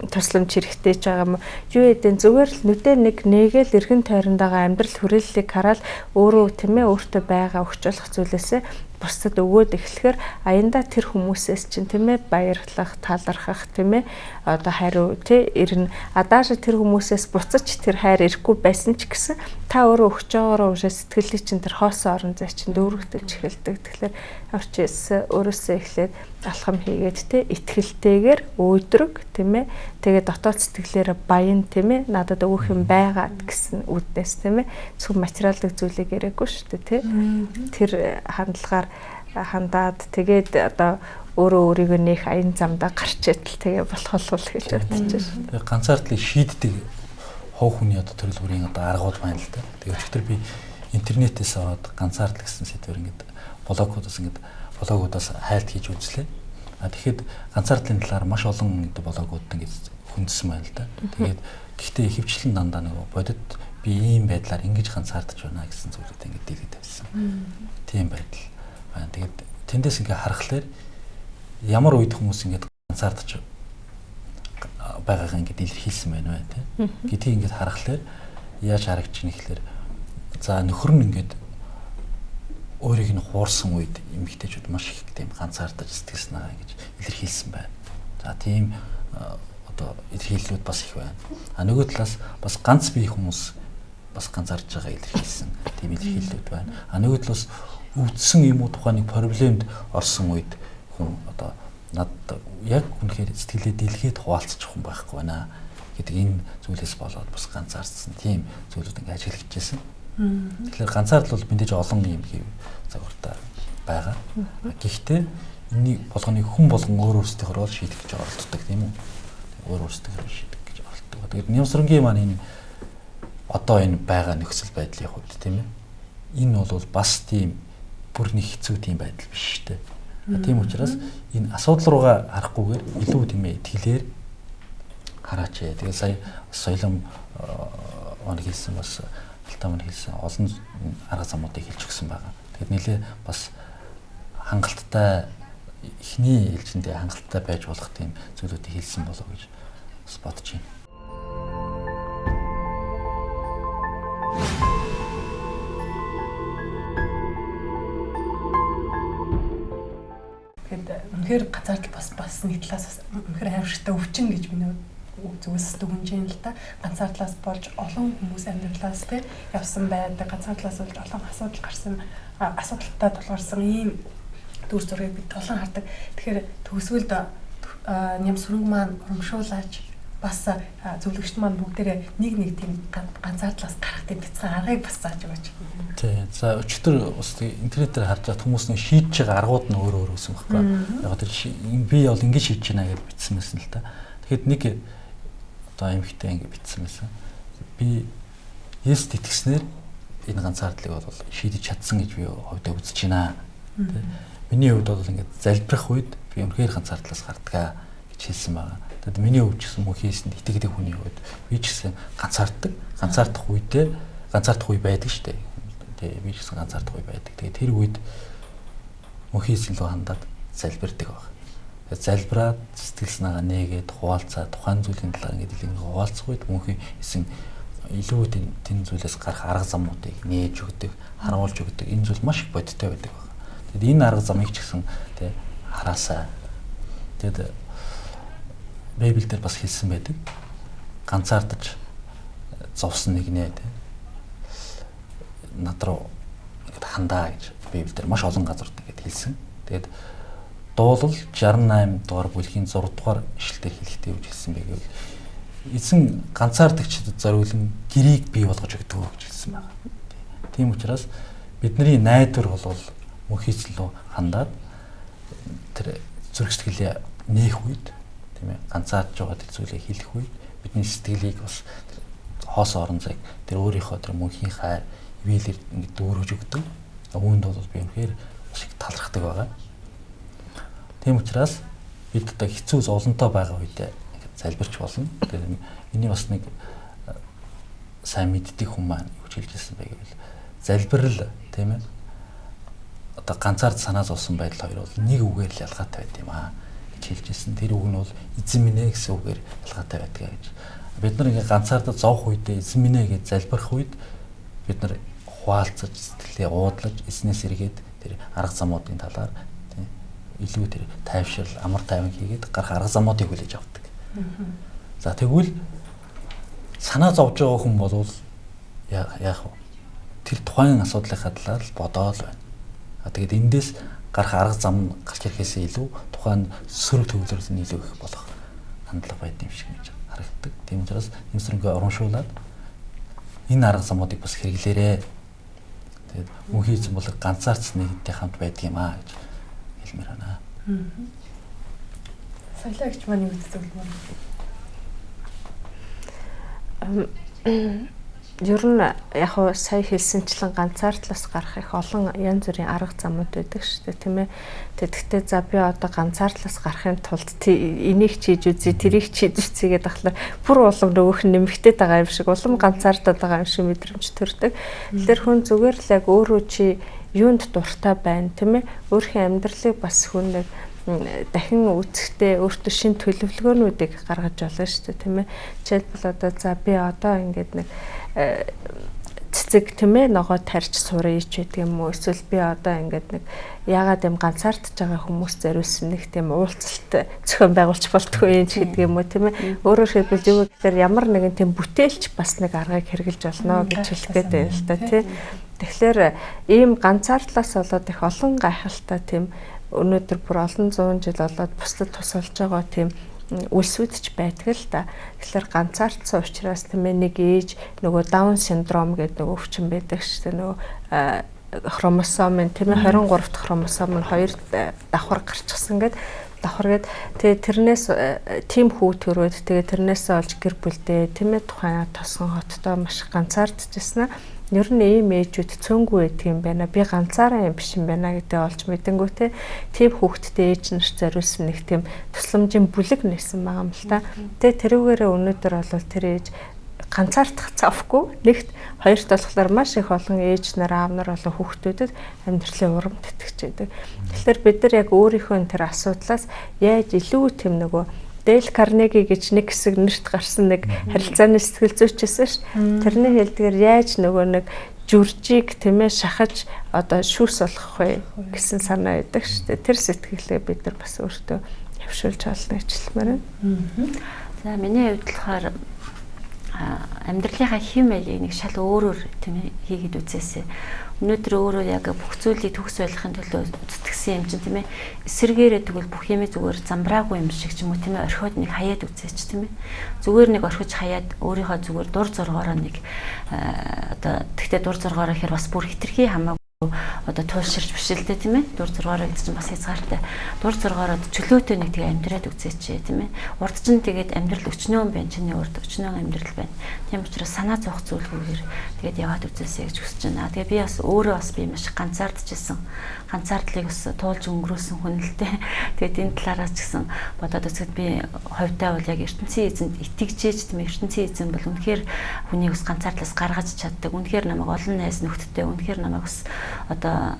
тусламж хэрэгтэй ч байгаа юм. Юу гэдэг зүгээр л нүдэ нэг нэгээл эргэн тойронд байгаа амьдрал хүрээллийг хараад өөрөө тийм ээ өөртөө байгаа өгч болох зүйлээсээ бусдад өгөөд эхлэхээр аяндаа тэр хүмүүсээс чинь тийм ээ баярлах, талархах тийм ээ одоо хариу тий ирнэ. Даашаа тэр хүмүүсээс буцаж тэр хайр ирэхгүй байсан ч гэсэн та өөрөө өгч байгаагаа уушаа сэтгэлийн чинь тэр хоосон орон зай чинь дүүргэж эхэлдэг. Тэгэхээр авчээс өөрөөсөө эхлээд алхам хийгээд тий итгэлтэйгээр өөдрөг тийм ээ тэгээд дотоод сэтгэлээрээ баян тийм ээ надад өгөх юм байгаад гэсэн үднэс тийм ээ зөвхөн материалдық зүйлийг яриаггүй шүү дээ тий тэр хандлагаар хандаад тэгээд одоо өөрөө өөрийгөө нэх аян замдаа гарч идэл тэгээ болох бол гэж бодож байна. Тэгээ ганцаардлыг шийддэг хов хүний одоо төрөл бүрийн одоо аргууд байна л да. Тэгээ өчигдөр би интернетээс аваад ганцаардл гэсэн сэдвэр ингээд блогуудаас хайлт хийж үзлээ. Тэгэхэд ганцаардлын талаар маш олон гэдэг блогууд ингээд хүндсэн байна л да. Тэгээд гэхдээ ихэвчлэн дандаа нөгөө бодит би ийм байдлаар ингэж ганцаардж байна гэсэн зүйлүүд ингээд дэлгэд тавьсан. Тийм байдал байна. Тэгээд тэндээс ингээд харахаар ямар үед хүмүүс ингээд ганцаардж байгаагаа ингээд илэрхийлсэн байна вэ тийм. Гэдгийг ингээд харахаар яаж харагдаж байна гэхээр за нөхөр нь ингээд өөрийг нь хуурсан үед эмэгтэйчүүд маш их тийм ганцаардаж сэтгэлснаа гэж илэрхийлсэн байна. За тийм одоо илэрхийллүүд бас их байна. Нөгөө талаас бас ганц бие хүмүүс бас ганцаарж байгаа илэрхийлсэн тийм илэрхийллүүд байна. Нөгөө талаас өвдсөн юм уу тухайн нэг проблемд орсон үед хүн одоо надад яг үнэхээр сэтгэлээ дэлгээд хуваалцчих хүн байхгүй байна гэдэг энэ зүйлээс болоод бас ганцаардсан тийм зүйлүүд ингээд ажиглаж ирсэн. Тэгэхээр ганцаардл бол мэдээж олон юм хийв загвартай байгаа. Гэхдээ энийг болгоныг хүн болгон өөр өөрсдийнхөө рол шийдэх гэж оролддог тийм үү? Өөр өөрсдийнхөө шийдэх гэж оролддог. Тэгээд Нямсрангийн маань энэ одоо энэ байгаа нөхцөл байдлын хувьд тийм ээ. Энэ бол бас тийм бүр нэг хэцүү тийм байдал биш шүү дээ. Тийм учраас энэ асуудал руугаа харахгүйгээр илүү тийм ээ итгэлээр хараач. Тэгээд сая соёлом оног хэлсэн бас Алтамын хэлсэн олон арга замуудыг хэлж өгсөн байгаа. Тэгэхээр нэлээ бас хангалттай эхний ээлжиндээ хангалттай байж болох тийм зүйлүүдийг хэлсэн болов гэж бас бодож байна. Тэгэхээр үнэхээр ганцаардл бас нэг талаас үнэхээр аимшигтай өвчин гэж би зүгээс дүгнэж юм л та. Ганцаардлаас болж олон хүмүүс амьдралаас тий явсан байдаг. Ганцаардлаас болж олон асуудал гарсан, асуудалтай тулгарсан ийм дүр зургийг бид олон хардаг. Тэгэхээр төгсгөлд Нямсранг маань урамшуулж бас зөвлөгчд маань бүгдээрээ нэг тийм ганцаардлаас гарах тийм бяцхан аргыг бас зааж өгөөч. Тий. За өчигдөр бас интернетээр харж байгаа хүмүүс нэг шийдэж байгаа аргууд нь өөр байсан байхгүй. Яг тэр би бол ингэж шийдэж байна гэж бичсэн байсан л та. Тэгэхэд нэг одоо эмхтэй ингэ бичсэн байсан. Би Есүст итгэснээр энэ ганцаардлыг бол шийдэж чадсан гэж би хувьдаа үзэж байна. Миний хувьд бол ингээд залбирах үед би үнэхээр ганцаардлаас гардгаа гэж хэлсэн байгаа. Тэгэд миний хувьд ч гэсэн мөнхийсэнд итгэдэг хүний хувьд би ч гэсэн ганцаардах үе байдаг шүү дээ. Тэгээ би ч гэсэн ганцаардах үе байдаг. Тэгээ тэр үед мөнхийс илүү хандаад залбирдаг байна. Залбираад сэтгэл санаагаа нээгээд хуваалцаа тухайн зүйлийн талаар ингээд илүү хуваалцах үед мөнхийн эсэн илүү тэн зүйлээс гарах арга замуудыг нээж өгдөг, харуулж өгдөг. Энэ зүйл маш их бодиттой байдаг байна. Тэгэд энэ арга замыг ч гэсэн тэг хараасаа. Тэгэд Библиэлд бас хэлсэн байдаг. Ганцаардаж зовсон нэгнээ над руу ингээд хандаа гэж Библиэлд маш олон газарт ингээд хэлсэн. Тэгээд дуулал 68 дугаар бүлгийн 6 дугаар ишлэлээр хэлэхдээ үж хэлсэн байгаад эзэн ганцаардагчдад зориулан гэрийг бий болгож өгдөг гэж хэлсэн байна. Тийм учраас бидний найдвар бол мөнхийс лөө хандаад тэр зүрх сэтгэлээ нээх үед тийм ээ ганцаардж байгаа тэр зүйлийг хэлэх үед бидний сэтгэлийг бас хоос орон зайг тэр өөрийнхөө тэр мөнхийн хайр ивэлэр ингэ дүүргэж өгдөг. Үүнд бол би үнэхээр маш их талархдаг байгаа. Тийм учраас бид одоо хэцүү зовлонтой байгаа үедээ залбирч болно. Тэгээд миний бас нэг сайн мэддэг хүн маань юу хэлж ирсэн бэ гэвэл залбирал тийм ээ одоо ганцаард санаа зовсон байдал хоёр бол нэг үгээр л ялгаатай байд юм аа гэж хэлж ирсэн. Тэр үг нь бол эзэн минь ээ гэсэн үгээр ялгаатай байдгаа гэж. Бид нар ингээ ганцаардаа зовх үедээ эзэн минь ээ гэж залбирх үед бид нар хуваалцаж сэтгэлээ уудлаж эзнээс эргээд тэр арга замуудын талаар тийм илүү тэр тайвшрал амар тайван хийгээд гарах арга замуудыг хүлээж авдаг. За тэгвэл санаа зовж байгаа хүн бол яах вэ? Тэр тухайн асуудлынхаа талаар л бодоол байна. Тэгээд эндээс гарах арга зам гарч ирэхээс илүү тухайн сөрөг төвлөрөл нь илүү их болох хандлага байд юм шиг гэж харагддаг. Тийм учраас юмсрынгээ урамшуулад энэ арга замуудыг бас хэрэглээрэй. Тэгээд мөнхийн эзэн бол ганцаарцны хэдтэй хамт байдаг юм аа гэж хэлмээр байна. Соёлогч маань юу гэдэг вэ? Ер нь яг хоо сая хэлсэнчлэн ганцаардлаас гарах их олон янз бүрийн арга замууд байдаг шүү дээ, тийм ээ. Тэгэхдээ за би одоо ганцаардлаас гарахын тулд энийг хийж үзье, тэрийг хийж үзье гэдэг ахлаар бүр улам нөгөөх нь нэмэгдээд байгаа юм шиг, улам ганцаардаад байгаа юм шиг мэдрэмж төрдөг. Тэгэхээр хүн зүгээр л яг өөрөө чи юунд дуртай байна, тийм ээ. Өөрийнхөө амьдралыг бас хүн нэг дахин үүсэхдээ өөртөө шин төлөвлөгөөнүүдийг гаргаж болно шүү дээ, тийм ээ. Жишээлбэл одоо за би одоо ингээд нэг цэцэг тийм ээ ногоо тарьж сурах ч гэдэг юм уу, эсвэл би одоо ингээд нэг яагаад юм ганцаардж байгаа хүмүүс зориулсан нэг тийм уулзалт зохион байгуулж болтгүй юм ч гэдэг юм уу, тийм ээ. Өөрөөр хэлбэл юу гэхээр ямар нэгэн тийм бүтээлч бас нэг аргыг хэрэгжилж болно гэж хэлэх гээд байна л да, тийм. Тэгэхээр ийм ганцаардлаас болоод их олон гайхалтай тийм өнөөдөр бүр олон зуун жил болоод бусдад тусалж байгаа тийм үлсүүдч байдаг л да. Тэгэхээр ганцаардсан учраас тийм ээ нэг ээж нөгөө даун синдром гэдэг нөгөө өвчин байдаг шүү дээ. Нөгөө хромосом тийм ээ 23 дахь хромосом нь 2 давхар гарчихсан гэдэг давхар гээд тэгээ тэрнээс тийм хүү төрөөд тэгээ тэрнээсээ олж гэр бүлдээ тийм ээ тухайн тосгон хоттой маш ганцаардчихсан. Ер нь ийм ээжүүд цөөнгүй байдаг юм байна. Би ганцаараа юм биш юм байна гэдэг олж мэдэнгүүтээ тийм хүүхдтэй ээж нарт зориулсан нэг тийм тусламжийн бүлэг нээсэн байгаа юм л та. Тэгээ тэрүүгээрээ өнөөдөр бол тэр ээж ганцаардах завгүй. Нэгт хоёрт болохоор маш их олон ээж нар аав нар болон хүүхдүүдэд амьдралын урам тэтгэж байдаг. Тэгэхээр бид нар яг өөрийнхөө тэр асуудлаас яаж илүү тийм нөгөө Дейл Карнеги гэж нэг хэсэг нэрт гарсан нэг харилцааны сэтгэл зүйчсэн ш. Тэрний хэлдгээр яаж нөгөө нэг жүржийг тийм ээ шахаж одоо шүүс болгох вэ гэсэн санаа байдаг ш. Тэр сэтгэлээ бид нар бас өөртөө хөвшүүлж олно гэж хэлмээр байна. За миний хувьд болохоор амьдралынхаа хэм маягыг нэг шал өөрөөр тийм ээ хийгээд үзээсэй. Өнөөдөр өөрөө яг бүх зүйлийг төгс байлгахын төлөө зүтгэсэн юм чинь тийм ээ. Эсэргээрээ тэгвэл бүх юм зүгээр замбраагүй юм шиг ч юм уу тийм ээ. Орхиод нэг хаяад үзээч тийм ээ. Зүгээр нэг орхиж хаяад өөрийнхөө зүгээр дур зоргоороо нэг одоо тэгтээ дур зоргоороо ихэр бас бүр хитрхи хамаагүй одоо туйлширч биш л дээ тийм ээ. Дур зоргоороо гэж чинь бас хязгаартай. Дур зоргоороо чөлөөтэй нэг тэгээ амьдраад үзээч тийм ээ. Урд чинь тэгээд амьдрал өчнөө байна чиний урд өчнөө амьдрал байна. Тийм учраас санаа зовх зүйлгүйгээр тэгээд яваад үзээсэй гэж хүсэж байна. Тэгээ би бас өөрөө бас би маш ганцаардчихсан. Ганцаардлыг бас туулж өнгөрөөсөн хүн л дээ. Тэгээд энэ талаараас ч гэсэн бодоод үзэхэд би хувьдаа бол яг ертөнцийн эзэнд итгэжээж тийм ертөнцийн эзэн бол үнэхээр хүнийг бас ганцаардлаас гаргаж чаддаг. Үнэхээр намайг олон найз нөхдөдтэй үнэхээр намайг бас одоо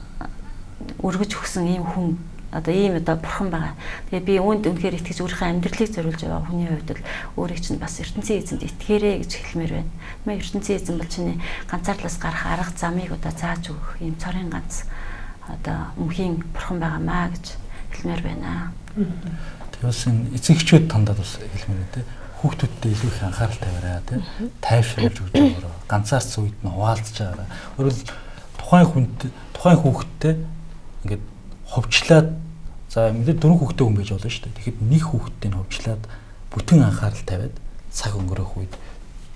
өргөж өгсөн ийм хүн одоо ийм одоо бурхан байгаа. Тэгээ би үүнд үнэхээр итгэж өөрийнхөө амьдралыг зориулж байгаа хүний хувьд л өөрийг чинь бас ертөнцийн эзэнд итгээрэй гэж хэлмээр байна. Мэ ертөнцийн эзэн бол чиний ганцаардлаас гарах арга замыг одоо зааж өгөх ийм цорын ганц одоо мөнхийн бурхан байгаамаа гэж хэлмээр байна. Тэгээс эцэгчүүд тандаад бас хэлмээр дээ. Хүүхдүүдтэй илүү их анхаарал тавиараа тий. Тайвшруулж өгч байгаараа. Ганцаарц үед нь хуваалцж байгаараа. Өөрөлд тухайн хүүхдтэй ингээд ховчлаад за мэдээ 4 хүүхдтэй хүн байж болно шүү дээ. Тэгэхэд нэг хүүхдтэй нь ховчлаад бүтэн анхаарал тавиад цаг өнгөрөх үед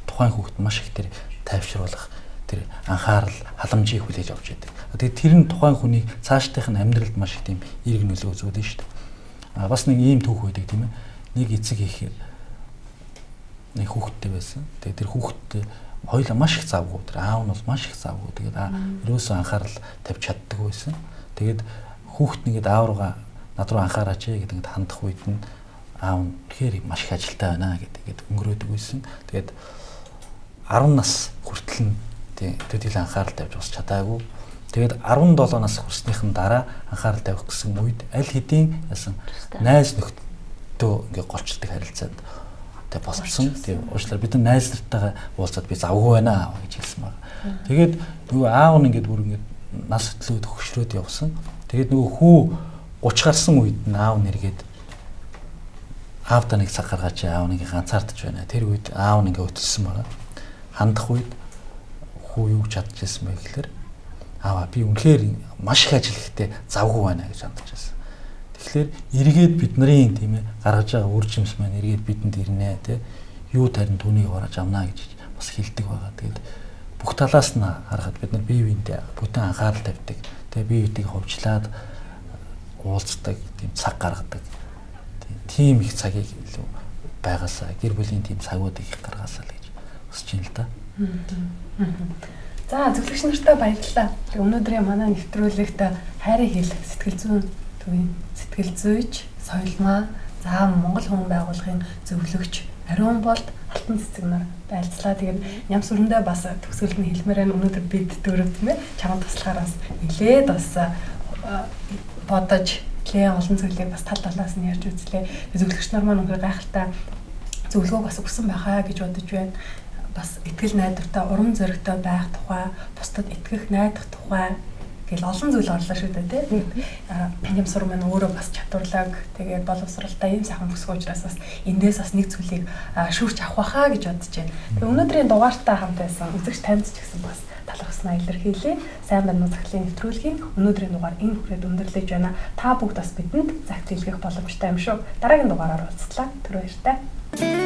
тухайн хүүхд маш их тэр тайвшруулах тэр анхаарал халамжийг хүлээж авч яадаг. Тэгээд тэр нь тухайн хүний цаашдынх нь амьдралд маш их тийм эерэг нөлөө үзүүлнэ шүү дээ. Бас нэг ийм түүх байдаг тийм ээ. Нэг эцэг их нэг хүүхдтэй байсан. Тэгээд тэр хүүхдтэй хоёулаа маш их завгүй. Тэр аав нь бол маш их завгүй. Тэгээд ерөөсөө анхаарал тавьж чаддаг байсан. Тэгээд хүүхд нэгэд аав руугаа над руу анхаараач гэдэг ингээд хандах үед нь аав нь тэгэхээр маш их ажилтаа байна гэдэг өнгөрөөдөг байсан. Тэгээд 10 нас хүртэл нь төдийл анхаарал тавьж бас чадаагүй. Тэгээд 17 нас хүрснийхэн дараа анхаарал тавих гэсэн үед аль хэдийн ясан найз нөхдөдөө ингээд голчилдаг харилцаанд тэг босцсон. Тийм уучлаарай бид нар найз нартайгаа уулзаад би завгүй байна гэж хэлсэн баг. Тэгээд нөгөө аав нь ингээд бүр ингээд нас хөтлөөд хөшрөөд явсан. Тэгээд нөгөө хүү 30 гарсан үед нь аав нэргээд аавдаа нэг цаг гаргаач аав нэг ганцаардж байна. Тэр үед аав нэг өтөлсөн байгаа. Хандах үед хүү юу чадчихсан бэ гэхээр аава би үнэхээр маш их ажил ихтэй завгүй байна гэж хандж байсан. Тэгэхээр эргээд бидний тийм ээ гаргаж байгаа үр жимс маань эргээд бидэнд ирнэ тий. Юу тарин түүнийг бараж авнаа гэж бас хэлдэг байгаа. Тэгээд бүх талаас нь харахад бид нар бие биендээ бүтэн анхаарал тавьдаг. Тэгээ бие биеийг ховчлаад уулздаг, тийм цаг гаргадаг. Тийм их цагийг илүү байгаасаа гэр бүлийн тийм цагуудыг их гаргаасаа л гэж хүсэж байна л да. За зөвлөгч нартай баярлалаа. Өнөөдрийн манай нэвтрүүлэгт хайрын хэл сэтгэл зүйн төвийн сэтгэл зүйч Соёлмаа за Монгол хүн байгууллагын зөвлөгч Ариун болд Алтан цэцэг нар байлцлаа. Тэгээд нямс өрөндөө бас төгсгөл нь хэлмээр байна. Өнөөдөр бид дөрөв тийм ээ чамд туслахаар бас нэлээд бас бодож лээ олон зүйлийг бас тал талаас нь ярьж үзлээ. Зөвлөгч нар маань өнөөдөр гайхалтай зөвлөгөө бас өгсөн байхаа гэж бодож байна. Бас итгэл найдвартай, урам зоригтой байх тухай, бусдад итгэх, найдах тухай гэл олон зүйл орлоо шүү дээ тийм. Нямсур маань өөрөө бас чадварлаг, тэгээд боловсралтай ийм сайхан бүсгүй учраас бас эндээс бас нэг зүйлийг шүүрч авах байхаа гэж бодож байна. Тэгээд өнөөдрийн дугаартаа хамт байсан үзэгч танд ч гэсэн бас талархснаа илэрхийлье. Сайн байна уу захирлын нэвтрүүлгийн өнөөдрийн дугаар энэ хүрээд өндөрлөж байна. Та бүгд бас бидэнд загт илгээх боломжтой юм шүү. Дараагийн дугаараар уулзлаа. Түр баяртай.